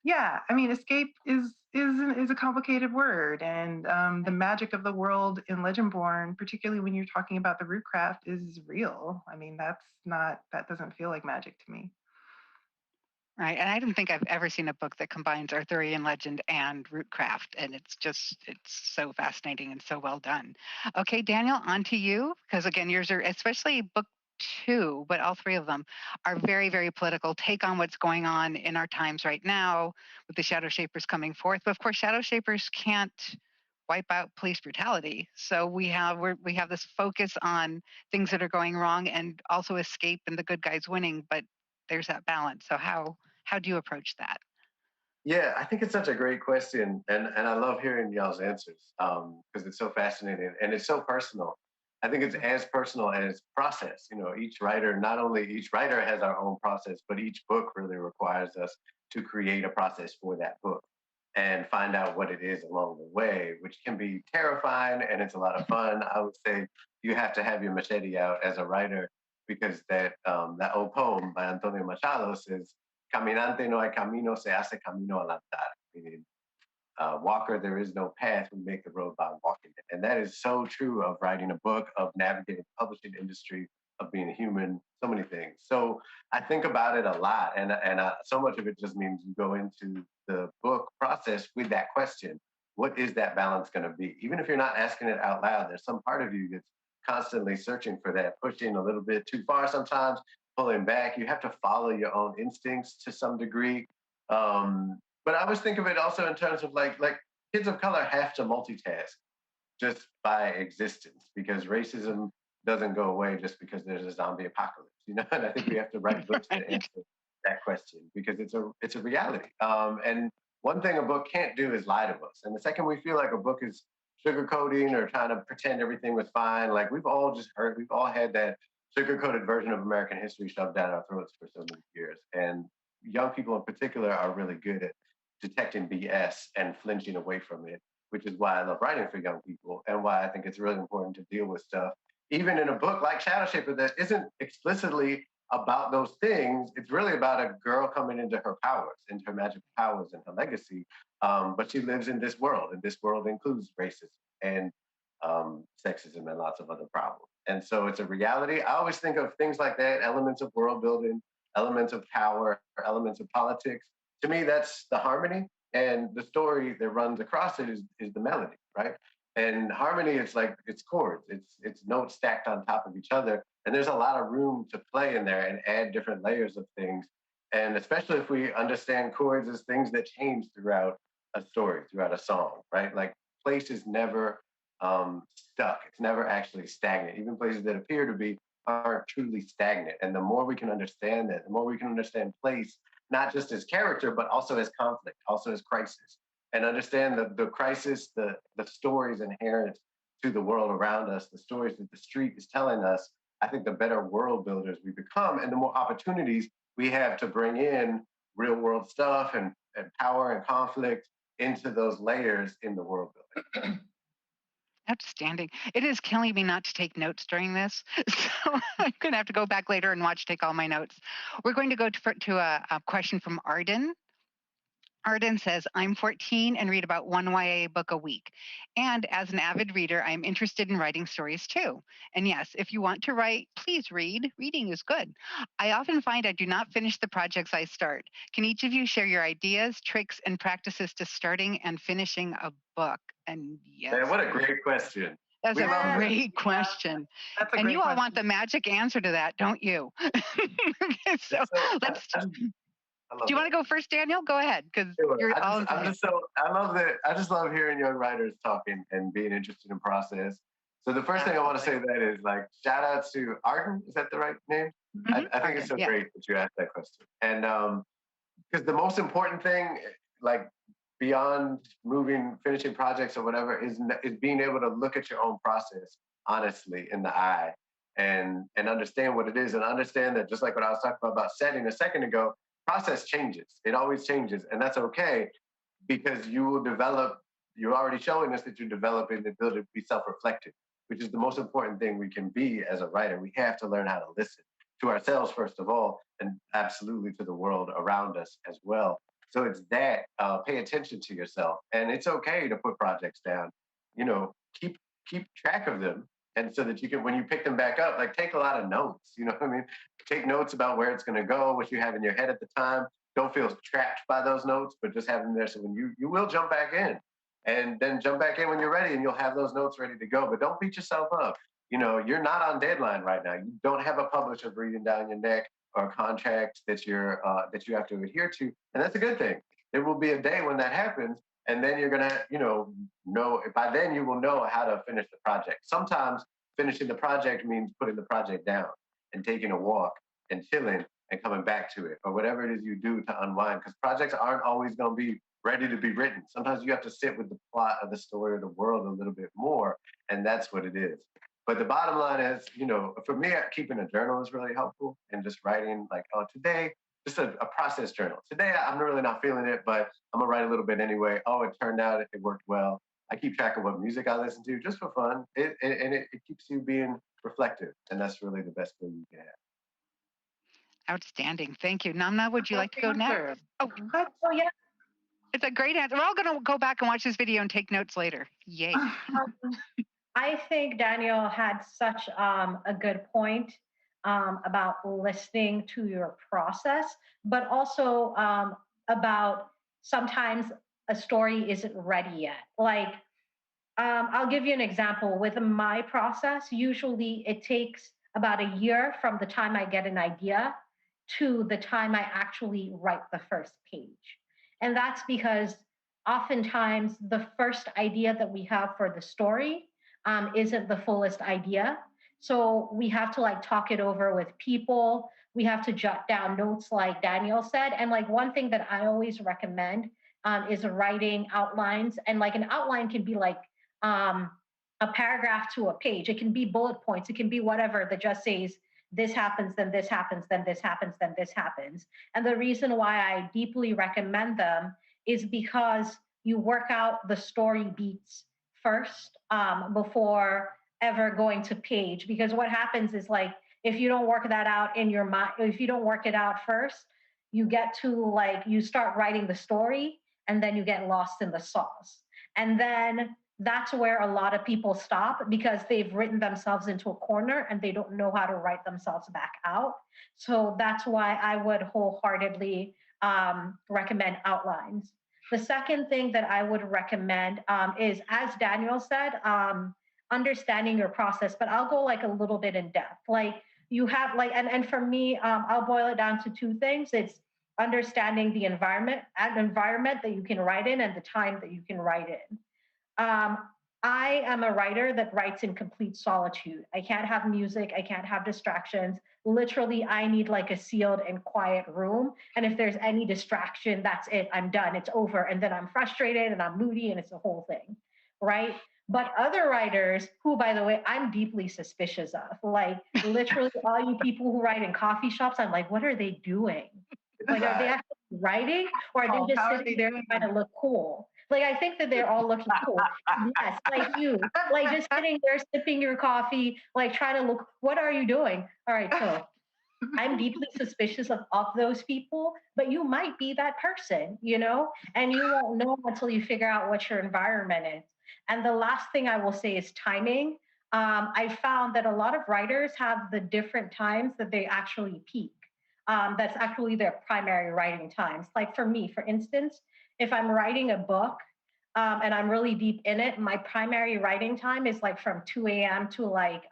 yeah, I mean, escape is a complicated word, and the magic of the world in Legendborn, particularly when you're talking about the rootcraft, is real. I mean, that doesn't feel like magic to me. Right. And I don't think I've ever seen a book that combines Arthurian legend and rootcraft. And it's so fascinating and so well done. Okay, Daniel, on to you. Because again, yours are, especially book 2, but all 3 of them are very, very political. Take on what's going on in our times right now with the Shadow Shapers coming forth. But of course, Shadow Shapers can't wipe out police brutality. So we have this focus on things that are going wrong and also escape and the good guys winning. But there's that balance. So how do you approach that? Yeah, I think it's such a great question, and I love hearing y'all's answers because it's so fascinating and it's so personal. I think it's as personal as process. Each writer, not only each writer has our own process, but each book really requires us to create a process for that book and find out what it is along the way, which can be terrifying and it's a lot of fun. I would say you have to have your machete out as a writer, because that old poem by Antonio Machado says, "Caminante no hay camino, se hace camino al andar." Meaning, walker, there is no path, we make the road by walking it. And that is so true of writing a book, of navigating the publishing industry, of being a human, so many things. So I think about it a lot, and so much of it just means you go into the book process with that question: what is that balance going to be? Even if you're not asking it out loud, there's some part of you that's constantly searching for that, pushing a little bit too far sometimes, pulling back. You have to follow your own instincts to some degree. But I always think of it also in terms of like kids of color have to multitask just by existence, because racism doesn't go away just because there's a zombie apocalypse, you know. And I think we have to write books to answer that question because it's a reality. And one thing a book can't do is lie to us. And the second we feel like a book is sugarcoating or trying to pretend everything was fine, like we've all had that sugar-coated version of American history shoved down our throats for so many years. And young people in particular are really good at detecting BS and flinching away from it, which is why I love writing for young people and why I think it's really important to deal with stuff. Even in a book like Shadow Shaper that isn't explicitly about those things, it's really about a girl coming into her powers, into her magical powers and her legacy. But she lives in this world, and this world includes racism and sexism and lots of other problems. And so it's a reality. I always think of things like that, elements of world building, elements of power, elements of politics. To me, that's the harmony. And the story that runs across it is the melody, right? And harmony, it's chords, it's notes stacked on top of each other. And there's a lot of room to play in there and add different layers of things. And especially if we understand chords as things that change throughout a story, throughout a song, right? Like place is never stuck. It's never actually stagnant. Even places that appear to be aren't truly stagnant. And the more we can understand that, the more we can understand place, not just as character, but also as conflict, also as crisis, and understand the crisis, the stories inherent to the world around us, the stories that the street is telling us. I think the better world builders we become and the more opportunities we have to bring in real world stuff and power and conflict into those layers in the world building. Outstanding. It is killing me not to take notes during this. So I'm going to have to go back later and take all my notes. We're going to go to a question from Arden. Arden says, I'm 14 and read about one YA book a week. And as an avid reader, I'm interested in writing stories too. And yes, if you want to write, please read. Reading is good. I often find I do not finish the projects I start. Can each of you share your ideas, tricks, and practices to starting and finishing a book? And yes. Man, what a great question. That's a great question. That's a and great you all question. want the magic answer to that, don't you? So let's... Do you want to go first, Daniel? Go ahead, because you're all. I just love hearing young writers talking and being interested in process. So the first thing I want to say to that is shout out to Arden. Is that the right name? Mm-hmm. I think it's so great that you asked that question. And because the most important thing, beyond finishing projects or whatever, is being able to look at your own process honestly in the eye and understand what it is and understand that just like what I was talking about setting a second ago. Process changes. It always changes. And that's okay because you will develop, you're already showing us that you're developing the ability to be self-reflective, which is the most important thing we can be as a writer. We have to learn how to listen to ourselves, first of all, and absolutely to the world around us as well. So it's that, pay attention to yourself. And it's okay to put projects down, keep track of them. And so that you can, when you pick them back up, take a lot of notes, you know what I mean? Take notes about where it's going to go, what you have in your head at the time. Don't feel trapped by those notes, but just have them there so when you will jump back in and then jump back in when you're ready and you'll have those notes ready to go. But don't beat yourself up. You're not on deadline right now. You don't have a publisher breathing down your neck or a contract that you have to adhere to. And that's a good thing. There will be a day when that happens. And then you're going to, know, by then you will know how to finish the project. Sometimes finishing the project means putting the project down and taking a walk and chilling and coming back to it or whatever it is you do to unwind because projects aren't always going to be ready to be written. Sometimes you have to sit with the plot of the story of the world a little bit more. And that's what it is. But the bottom line is, for me, keeping a journal is really helpful and just writing today, just a process journal. Today, I'm really not feeling it, but I'm going to write a little bit anyway. Oh, it turned out it worked well. I keep track of what music I listen to just for fun. It keeps you being reflective. And that's really the best thing you can have. Outstanding. Thank you. Namina, would you like to go next? Oh, yeah. It's a great answer. We're all going to go back and watch this video and take notes later. Yay. I think Daniel had such a good point about listening to your process, but also about sometimes a story isn't ready yet. I'll give you an example. With my process, usually it takes about a year from the time I get an idea to the time I actually write the first page. And that's because oftentimes the first idea that we have for the story isn't the fullest idea. So we have to like talk it over with people. We have to jot down notes, like Daniel said. And like one thing that I always recommend is writing outlines. And like an outline can be like a paragraph to a page. It can be bullet points. It can be whatever that just says, this happens, then this happens, then this happens, then this happens. And the reason why I deeply recommend them is because you work out the story beats first before ever going to page. Because what happens is like, if you don't work that out in your mind, if you don't work it out first, you get to like, you start writing the story and then you get lost in the sauce. And then that's where a lot of people stop because they've written themselves into a corner and they don't know how to write themselves back out. So that's why I would wholeheartedly recommend outlines. The second thing that I would recommend is, as Daniel said, understanding your process, but I'll go like a little bit in depth. Like you have like, and for me, I'll boil it down to two things. It's understanding the environment that you can write in and the time that you can write in. Um, I am a writer that writes in complete solitude. I can't have music. I can't have distractions. Literally, I need like a sealed and quiet room. And if there's any distraction, that's it. I'm done. It's over. And then I'm frustrated and I'm moody and it's a whole thing. Right. But other writers who, by the way, I'm deeply suspicious of, like literally all you people who write in coffee shops, I'm like, what are they doing? Like, are they actually writing or are they just sitting there trying to look cool? Like, I think that they're all looking cool. Yes, like you, like just sitting there sipping your coffee, like trying to look, what are you doing? All right, so I'm deeply suspicious of those people, but you might be that person, you know, and you won't know until you figure out what your environment is. And the last thing I will say is timing. I found that a lot of writers have the different times that they actually peak. That's actually their primary writing times. Like for me, for instance, if I'm writing a book and I'm really deep in it, my primary writing time is like from 2 a.m. to like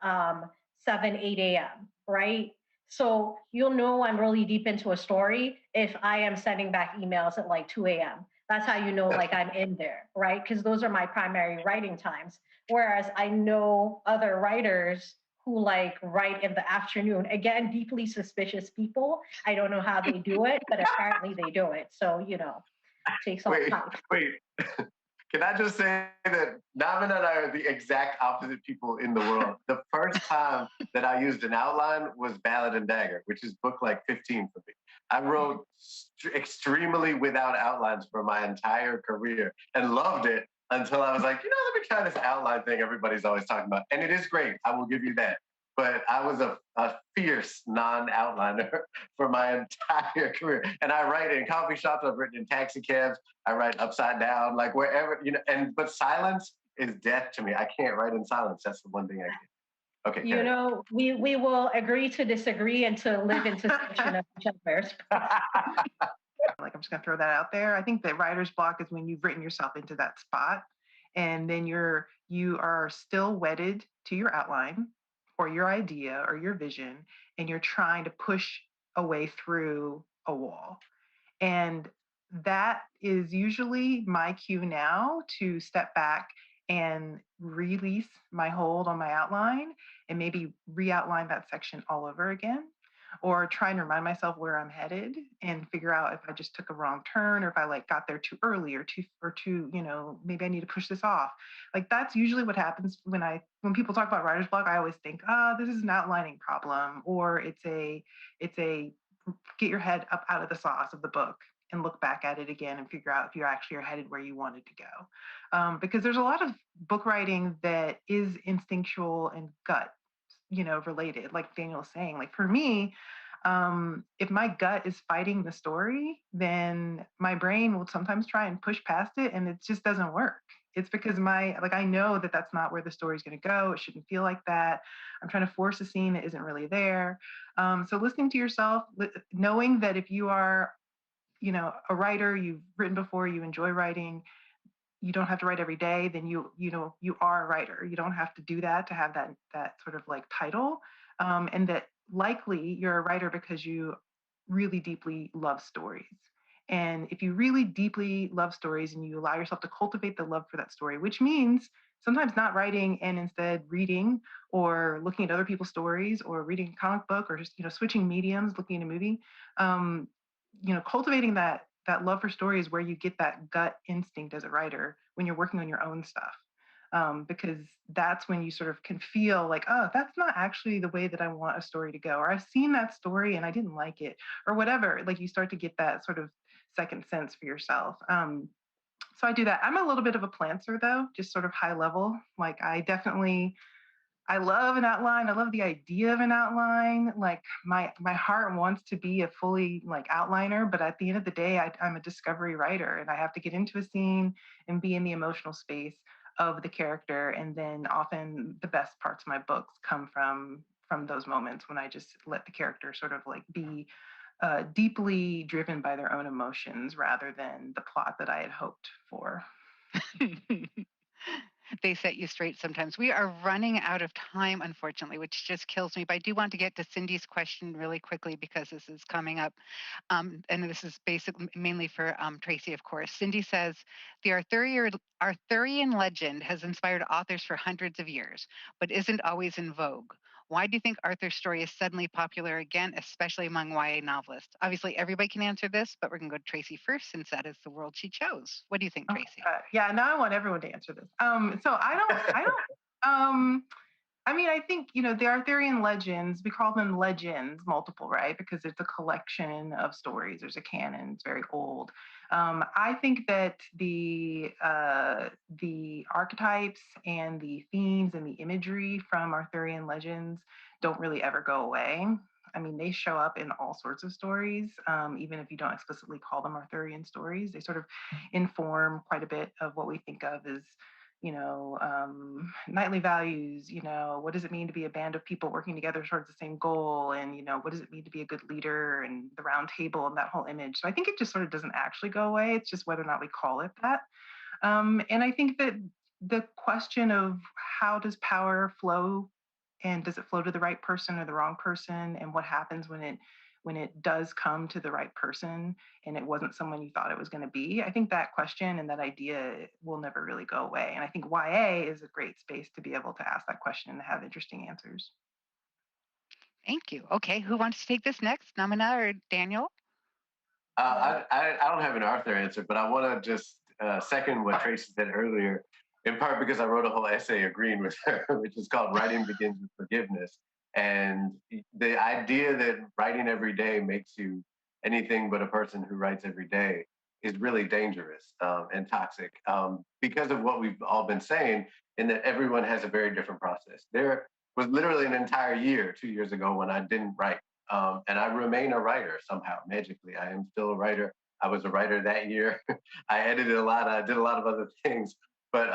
7, 8 a.m., right? So you'll know I'm really deep into a story if I am sending back emails at like 2 a.m. That's how you know like I'm in there, right? Because those are my primary writing times. Whereas I know other writers who like write in the afternoon. Again, deeply suspicious people. I don't know how they do it, but apparently they do it. So, you know, takes all time. Wait. Can I just say that Namina and I are the exact opposite people in the world. The first time that I used an outline was Ballad and Dagger, which is book like 15 for me. I wrote extremely without outlines for my entire career and loved it until I was like, let me try this outline thing everybody's always talking about. And it is great. I will give you that. But I was a fierce non-outliner for my entire career. And I write in coffee shops, I've written in taxi cabs, I write upside down, like wherever, but silence is death to me. I can't write in silence. That's the one thing I can't. Okay. You know, we will agree to disagree and to live in suspicion of each other. Like, I'm just gonna throw that out there. I think that writer's block is when you've written yourself into that spot and then you are still wedded to your outline or your idea or your vision, and you're trying to push a way through a wall. And that is usually my cue now to step back and release my hold on my outline and maybe re-outline that section all over again, or try and remind myself where I'm headed and figure out if I just took a wrong turn or if I like got there too early or too, maybe I need to push this off. Like that's usually what happens when people talk about writer's block. I always think, this is an outlining problem, or it's a get your head up out of the sauce of the book and look back at it again and figure out if you actually are headed where you wanted to go. Because there's a lot of book writing that is instinctual and gut, related, like Daniel was saying. Like for me, if my gut is fighting the story, then my brain will sometimes try and push past it and it just doesn't work. It's because I know that that's not where the story's going to go. It shouldn't feel like that. I'm trying to force a scene that isn't really there. So listening to yourself, knowing that if you are, a writer, you've written before, you enjoy writing, you don't have to write every day, then you are a writer. You don't have to do that to have that sort of like title. And that likely you're a writer because you really deeply love stories. And if you really deeply love stories and you allow yourself to cultivate the love for that story, which means sometimes not writing and instead reading or looking at other people's stories or reading a comic book or just, switching mediums, looking at a movie. Um, cultivating that love for story is where you get that gut instinct as a writer when you're working on your own stuff. Because that's when you sort of can feel like, oh, that's not actually the way that I want a story to go, or I've seen that story and I didn't like it, or whatever. Like you start to get that sort of second sense for yourself. So I do that. I'm a little bit of a plantser though, just sort of high level. Like I love an outline. I love the idea of an outline. Like my heart wants to be a fully like outliner, but at the end of the day, I'm a discovery writer, and I have to get into a scene and be in the emotional space of the character. And then often the best parts of my books come from those moments when I just let the character sort of like be deeply driven by their own emotions rather than the plot that I had hoped for. They set you straight sometimes. We are running out of time, unfortunately, which just kills me. But I do want to get to Cindy's question really quickly because this is coming up. And this is basically mainly for Tracy, of course. Cindy says, the Arthurian legend has inspired authors for hundreds of years, but isn't always in vogue. Why do you think Arthur's story is suddenly popular again, especially among YA novelists? Obviously, everybody can answer this, but we're going to go to Tracy first since that is the world she chose. What do you think, Tracy? Yeah, now I want everyone to answer this. So I don't. I mean, I think, the Arthurian legends, we call them legends, multiple, right? Because it's a collection of stories. There's a canon, it's very old. I think that the archetypes and the themes and the imagery from Arthurian legends don't really ever go away. I mean, they show up in all sorts of stories, even if you don't explicitly call them Arthurian stories. They sort of inform quite a bit of what we think of as knightly values, what does it mean to be a band of people working together towards the same goal? And, what does it mean to be a good leader and the round table and that whole image? So I think it just sort of doesn't actually go away. It's just whether or not we call it that. And I think that the question of how does power flow and does it flow to the right person or the wrong person? And what happens when it does come to the right person and it wasn't someone you thought it was going to be? I think that question and that idea will never really go away. And I think YA is a great space to be able to ask that question and have interesting answers. Thank you. Okay, who wants to take this next? Namina or Daniel? I don't have an Arthur answer, but I want to just second what Tracy said earlier, in part because I wrote a whole essay agreeing with her, which is called Writing Begins with Forgiveness. And the idea that writing every day makes you anything but a person who writes every day is really dangerous and toxic because of what we've all been saying, in that everyone has a very different process. There was literally an entire year 2 years ago when I didn't write. And I remain a writer somehow, magically. I am still a writer. I was a writer that year. I edited a lot. I did a lot of other things. But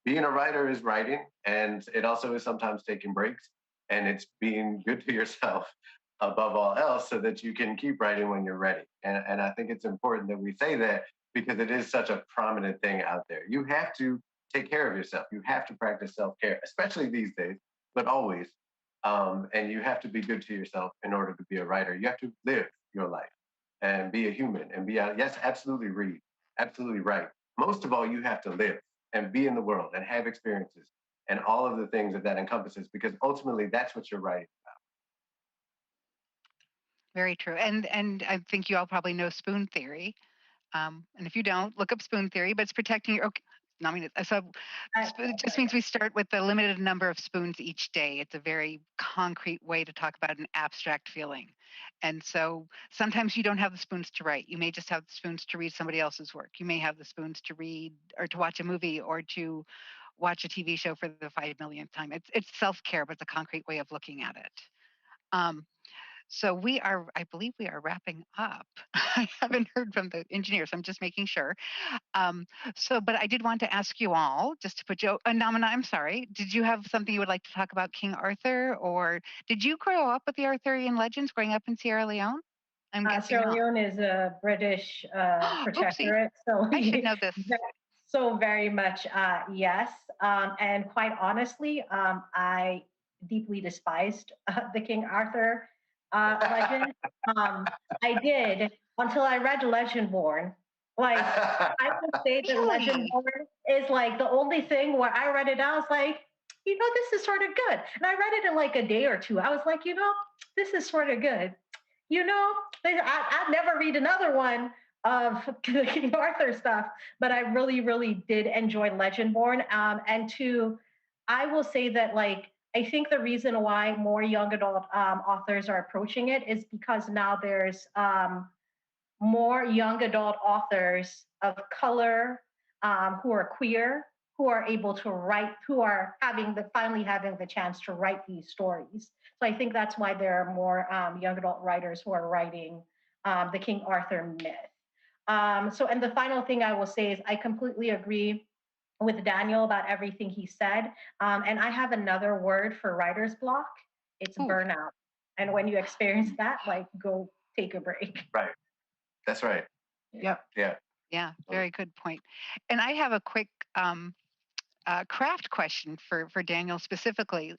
being a writer is writing, and it also is sometimes taking breaks, and it's being good to yourself above all else so that you can keep writing when you're ready. And I think it's important that we say that because it is such a prominent thing out there. You have to take care of yourself. You have to practice self-care, especially these days, but always. And you have to be good to yourself in order to be a writer. You have to live your life and be a human and be out. Yes, absolutely read. Absolutely right. Most of all, you have to live and be in the world and have experiences and all of the things that encompasses, because ultimately that's what you're writing about. Very true. And I think you all probably know spoon theory. And if you don't, look up spoon theory, but it's protecting your, okay. No, I mean, so it just means we start with the limited number of spoons each day. It's a very concrete way to talk about an abstract feeling. And so sometimes you don't have the spoons to write. You may just have the spoons to read somebody else's work. You may have the spoons to read or to watch a movie or to watch a TV show for the 5 millionth time. It's self-care, but it's a concrete way of looking at it. So I believe we are wrapping up. I haven't heard from the engineers. I'm just making sure. But I did want to ask you all, just to put you, Namina, I'm sorry. Did you have something you would like to talk about King Arthur, or did you grow up with the Arthurian legends growing up in Sierra Leone? I'm guessing Sierra not. Leone is a British protectorate, so I should know this. So very much, yes. And quite honestly, I deeply despised the King Arthur legend. I did until I read Legendborn, Like, I would say that Really? Legendborn is like the only thing where I read it, I was like, this is sort of good. And I read it in like a day or two. I was like, this is sort of good. I'd never read another one of the King Arthur stuff, but I really, really did enjoy Legendborn. And two, I will say that like I think the reason why more young adult authors are approaching it is because now there's more young adult authors of color who are queer, who are able to write, who are finally having the chance to write these stories. So I think that's why there are more young adult writers who are writing the King Arthur myth. And the final thing I will say is I completely agree with Daniel about everything he said. And I have another word for writer's block. It's Ooh. burnout. And when you experience that, like, go take a break. Right. That's right. Yep. Yeah. Yeah, very good point. And I have a quick craft question for Daniel specifically.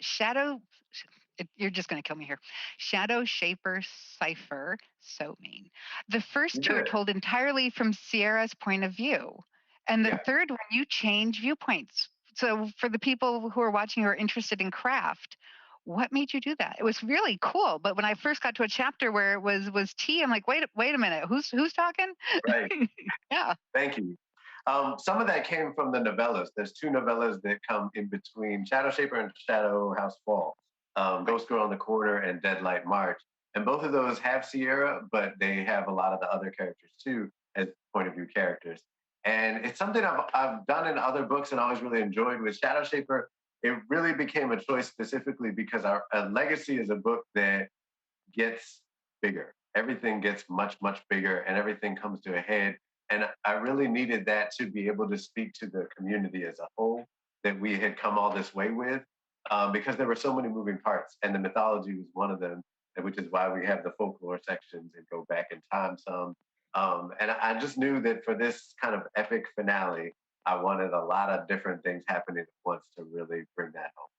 You're just going to kill me here. Shadow Shaper Cipher, so mean. The first two are told entirely from Sierra's point of view. And the third one, you change viewpoints. So for the people who are watching who are interested in craft, what made you do that? It was really cool. But when I first got to a chapter where it was T, I'm like, wait a minute, who's talking? Right. Yeah. Thank you. Some of that came from the novellas. There's two novellas that come in between Shadow Shaper and Shadow House Fall, Ghost Girl on the Corner and Deadlight March. And both of those have Sierra, but they have a lot of the other characters too as point of view characters. And it's something I've done in other books and always really enjoyed. With Shadow Shaper, it really became a choice specifically because our Legacy is a book that gets bigger. Everything gets much, much bigger and everything comes to a head. And I really needed that to be able to speak to the community as a whole that we had come all this way with, because there were so many moving parts and the mythology was one of them, which is why we have the folklore sections and go back in time some. And I just knew that for this kind of epic finale, I wanted a lot of different things happening at once to really bring that home.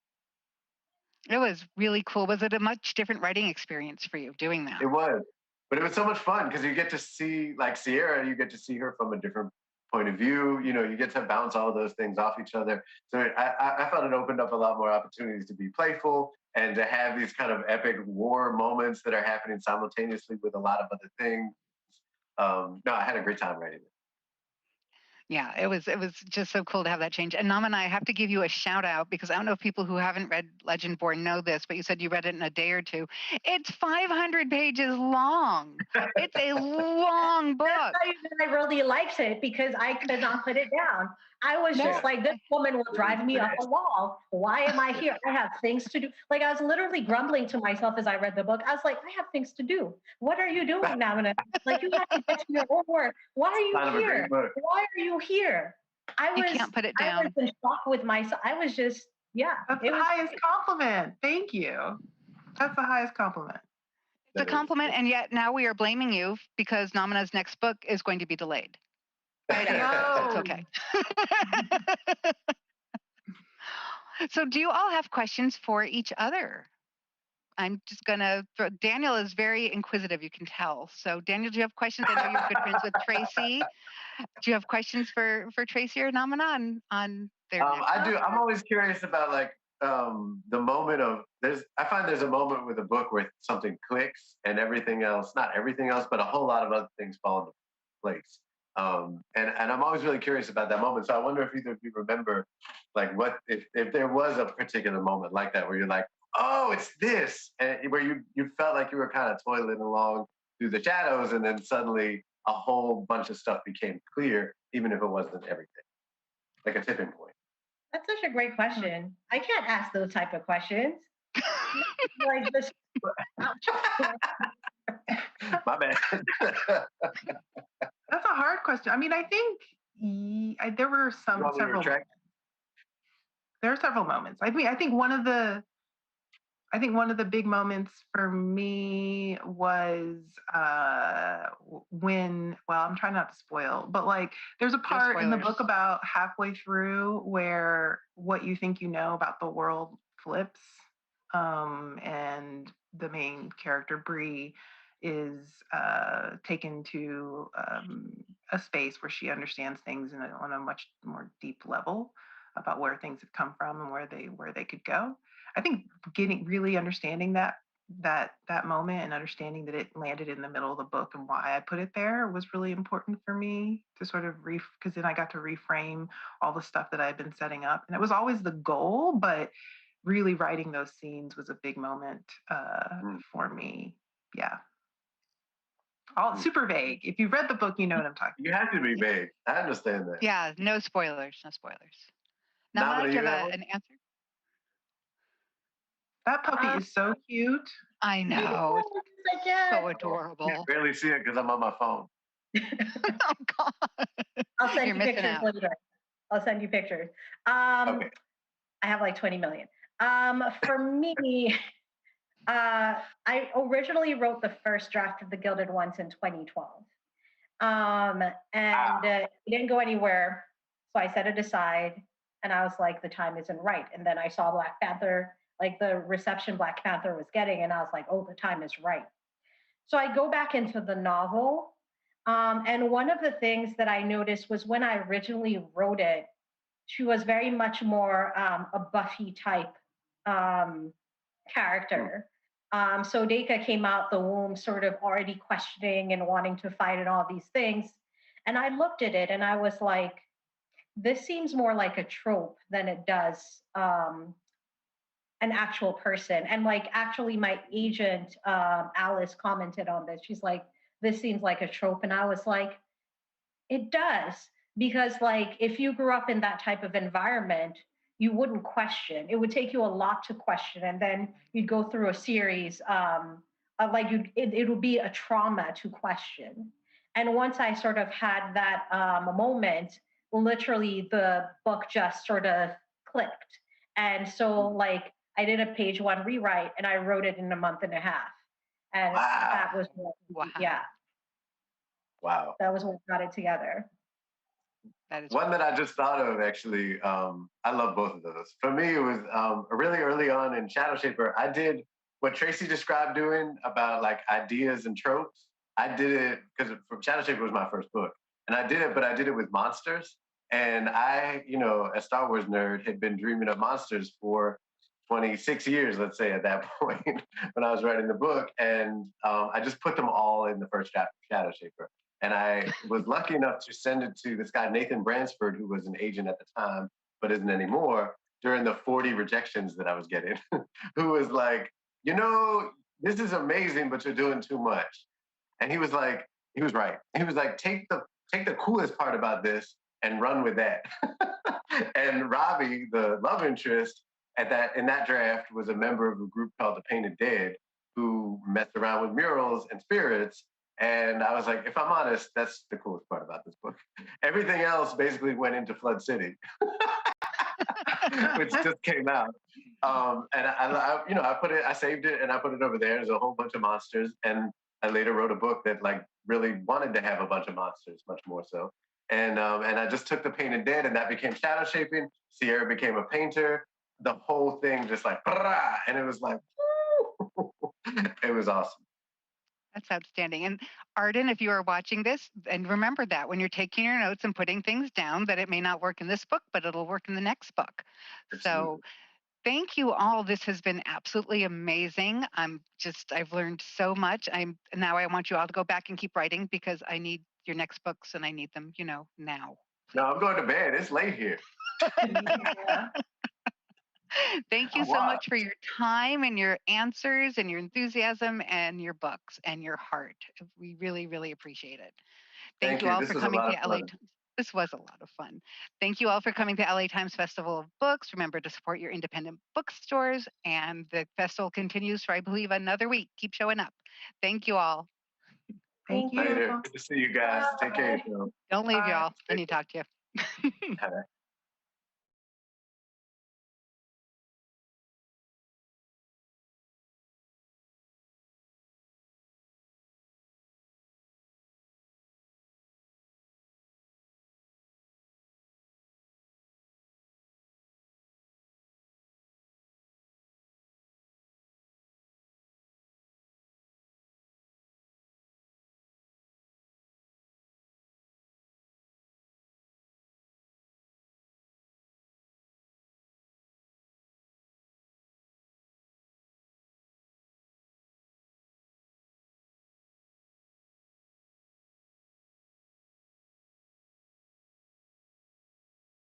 It was really cool. Was it a much different writing experience for you doing that? It was, but it was so much fun because you get to see, like Sierra, you get to see her from a different point of view. You get to bounce all of those things off each other. So I felt it opened up a lot more opportunities to be playful and to have these kind of epic war moments that are happening simultaneously with a lot of other things. No, I had a great time writing it. Yeah, it was just so cool to have that change. And Namina, I have to give you a shout out because I don't know if people who haven't read Legendborn know this, but you said you read it in a day or two. It's 500 pages long. It's a long book. That's how you know I really liked it because I could not put it down. I was just like, this woman will drive me up a wall. Why am I here? I have things to do. Like, I was literally grumbling to myself as I read the book. I was like, I have things to do. What are you doing, Namina? Like, you have to get to your own work. Why are you here? Why are you here? You can't put it down. I was in shock with myself. I was just, yeah. That's the highest compliment. Thank you. That's the highest compliment. It's a compliment, and yet now we are blaming you because Namina's next book is going to be delayed. It's okay. So do you all have questions for each other? I'm just going to throw, Daniel is very inquisitive, you can tell. So Daniel, do you have questions? I know you're good friends with Tracy. Do you have questions for Tracy or Namina on their I do. I'm always curious about like the moment of I find there's a moment with a book where something clicks and everything else, not everything else, but a whole lot of other things fall into place. And I'm always really curious about that moment. So I wonder if either of you remember, like, what if there was a particular moment like that where you're like, oh, it's this, and where you felt like you were kind of toiling along through the shadows, and then suddenly a whole bunch of stuff became clear, even if it wasn't everything, like a tipping point. That's such a great question. I can't ask those type of questions. Like this. My bad. That's a hard question. I mean, I think there were several. There are several moments. I think one of the big moments for me was when, well, I'm trying not to spoil, but like there's a part in the book about halfway through where what you think you know about the world flips, and the main character Bree is taken to a space where she understands things on a much more deep level about where things have come from and where they could go. I think really understanding that moment and understanding that it landed in the middle of the book and why I put it there was really important for me to sort of because then I got to reframe all the stuff that I had been setting up, and it was always the goal, but really writing those scenes was a big moment for me. Yeah. All super vague. If you've read the book, you know what I'm talking You have to be vague. I understand that. Yeah, no spoilers, no spoilers. Now, Namina, I you give have one? an answer. That puppy is so cute. I know. It's so I adorable. can barely see it because I'm on my phone. Oh, God. I'll send You're you missing pictures out. later. I'll send you pictures. Okay. I have like 20 million. For me, I originally wrote the first draft of The Gilded Ones in 2012. It didn't go anywhere. So I set it aside and I was like, the time isn't right. And then I saw Black Panther, like the reception Black Panther was getting, and I was like, oh, the time is right. So I go back into the novel. And one of the things that I noticed was when I originally wrote it, she was very much more a Buffy type character. So Deka came out the womb sort of already questioning and wanting to fight and all these things. And I looked at it and I was like, this seems more like a trope than it does an actual person. And like actually my agent, Alice, commented on this. She's like, this seems like a trope. And I was like, it does. Because like if you grew up in that type of environment, you wouldn't question. It would take you a lot to question. And then you'd go through a series of like it would be a trauma to question. And once I sort of had that moment, literally the book just sort of clicked. And so like I did a page one rewrite and I wrote it in a month and a half. And that was what, yeah. Wow. That was what got it together. That is one that I just thought of, actually. I love both of those. For me, it was really early on in Shadow Shaper. I did what Tracy described doing about like ideas and tropes. I did it because Shadow Shaper was my first book. And I did it, but I did it with monsters. And I, a Star Wars nerd, had been dreaming of monsters for 26 years, let's say, at that point when I was writing the book. And I just put them all in the first draft of Shadow Shaper. And I was lucky enough to send it to this guy, Nathan Bransford, who was an agent at the time, but isn't anymore, during the 40 rejections that I was getting, who was like, this is amazing, but you're doing too much. And he was right. He was like, take the coolest part about this and run with that. And Robbie, the love interest in that draft, was a member of a group called the Painted Dead, who messed around with murals and spirits. And I was like, if I'm honest, that's the coolest part about this book. Everything else basically went into Flood City, which just came out. And I saved it and I put it over there. There's a whole bunch of monsters. And I later wrote a book that like really wanted to have a bunch of monsters, much more so. And I just took the Painted Dead and that became Shadow Shaping. Sierra became a painter. The whole thing just like, and it was like, it was awesome. That's outstanding. And Arden, if you are watching this, and remember that when you're taking your notes and putting things down, that it may not work in this book, but it'll work in the next book. Absolutely. So thank you all. This has been absolutely amazing. I've learned so much. Now I want you all to go back and keep writing because I need your next books and I need them, now. No, I'm going to bed. It's late here. Yeah. Thank you so much for your time and your answers and your enthusiasm and your books and your heart. We really, really appreciate it. Thank you all for coming to LA Times. This was a lot of fun. Thank you all for coming to LA Times Festival of Books. Remember to support your independent bookstores, and the festival continues for, I believe, another week. Keep showing up. Thank you all. Thank you. Later. Good to see you guys. Take care. Don't leave, y'all. I need to talk to you.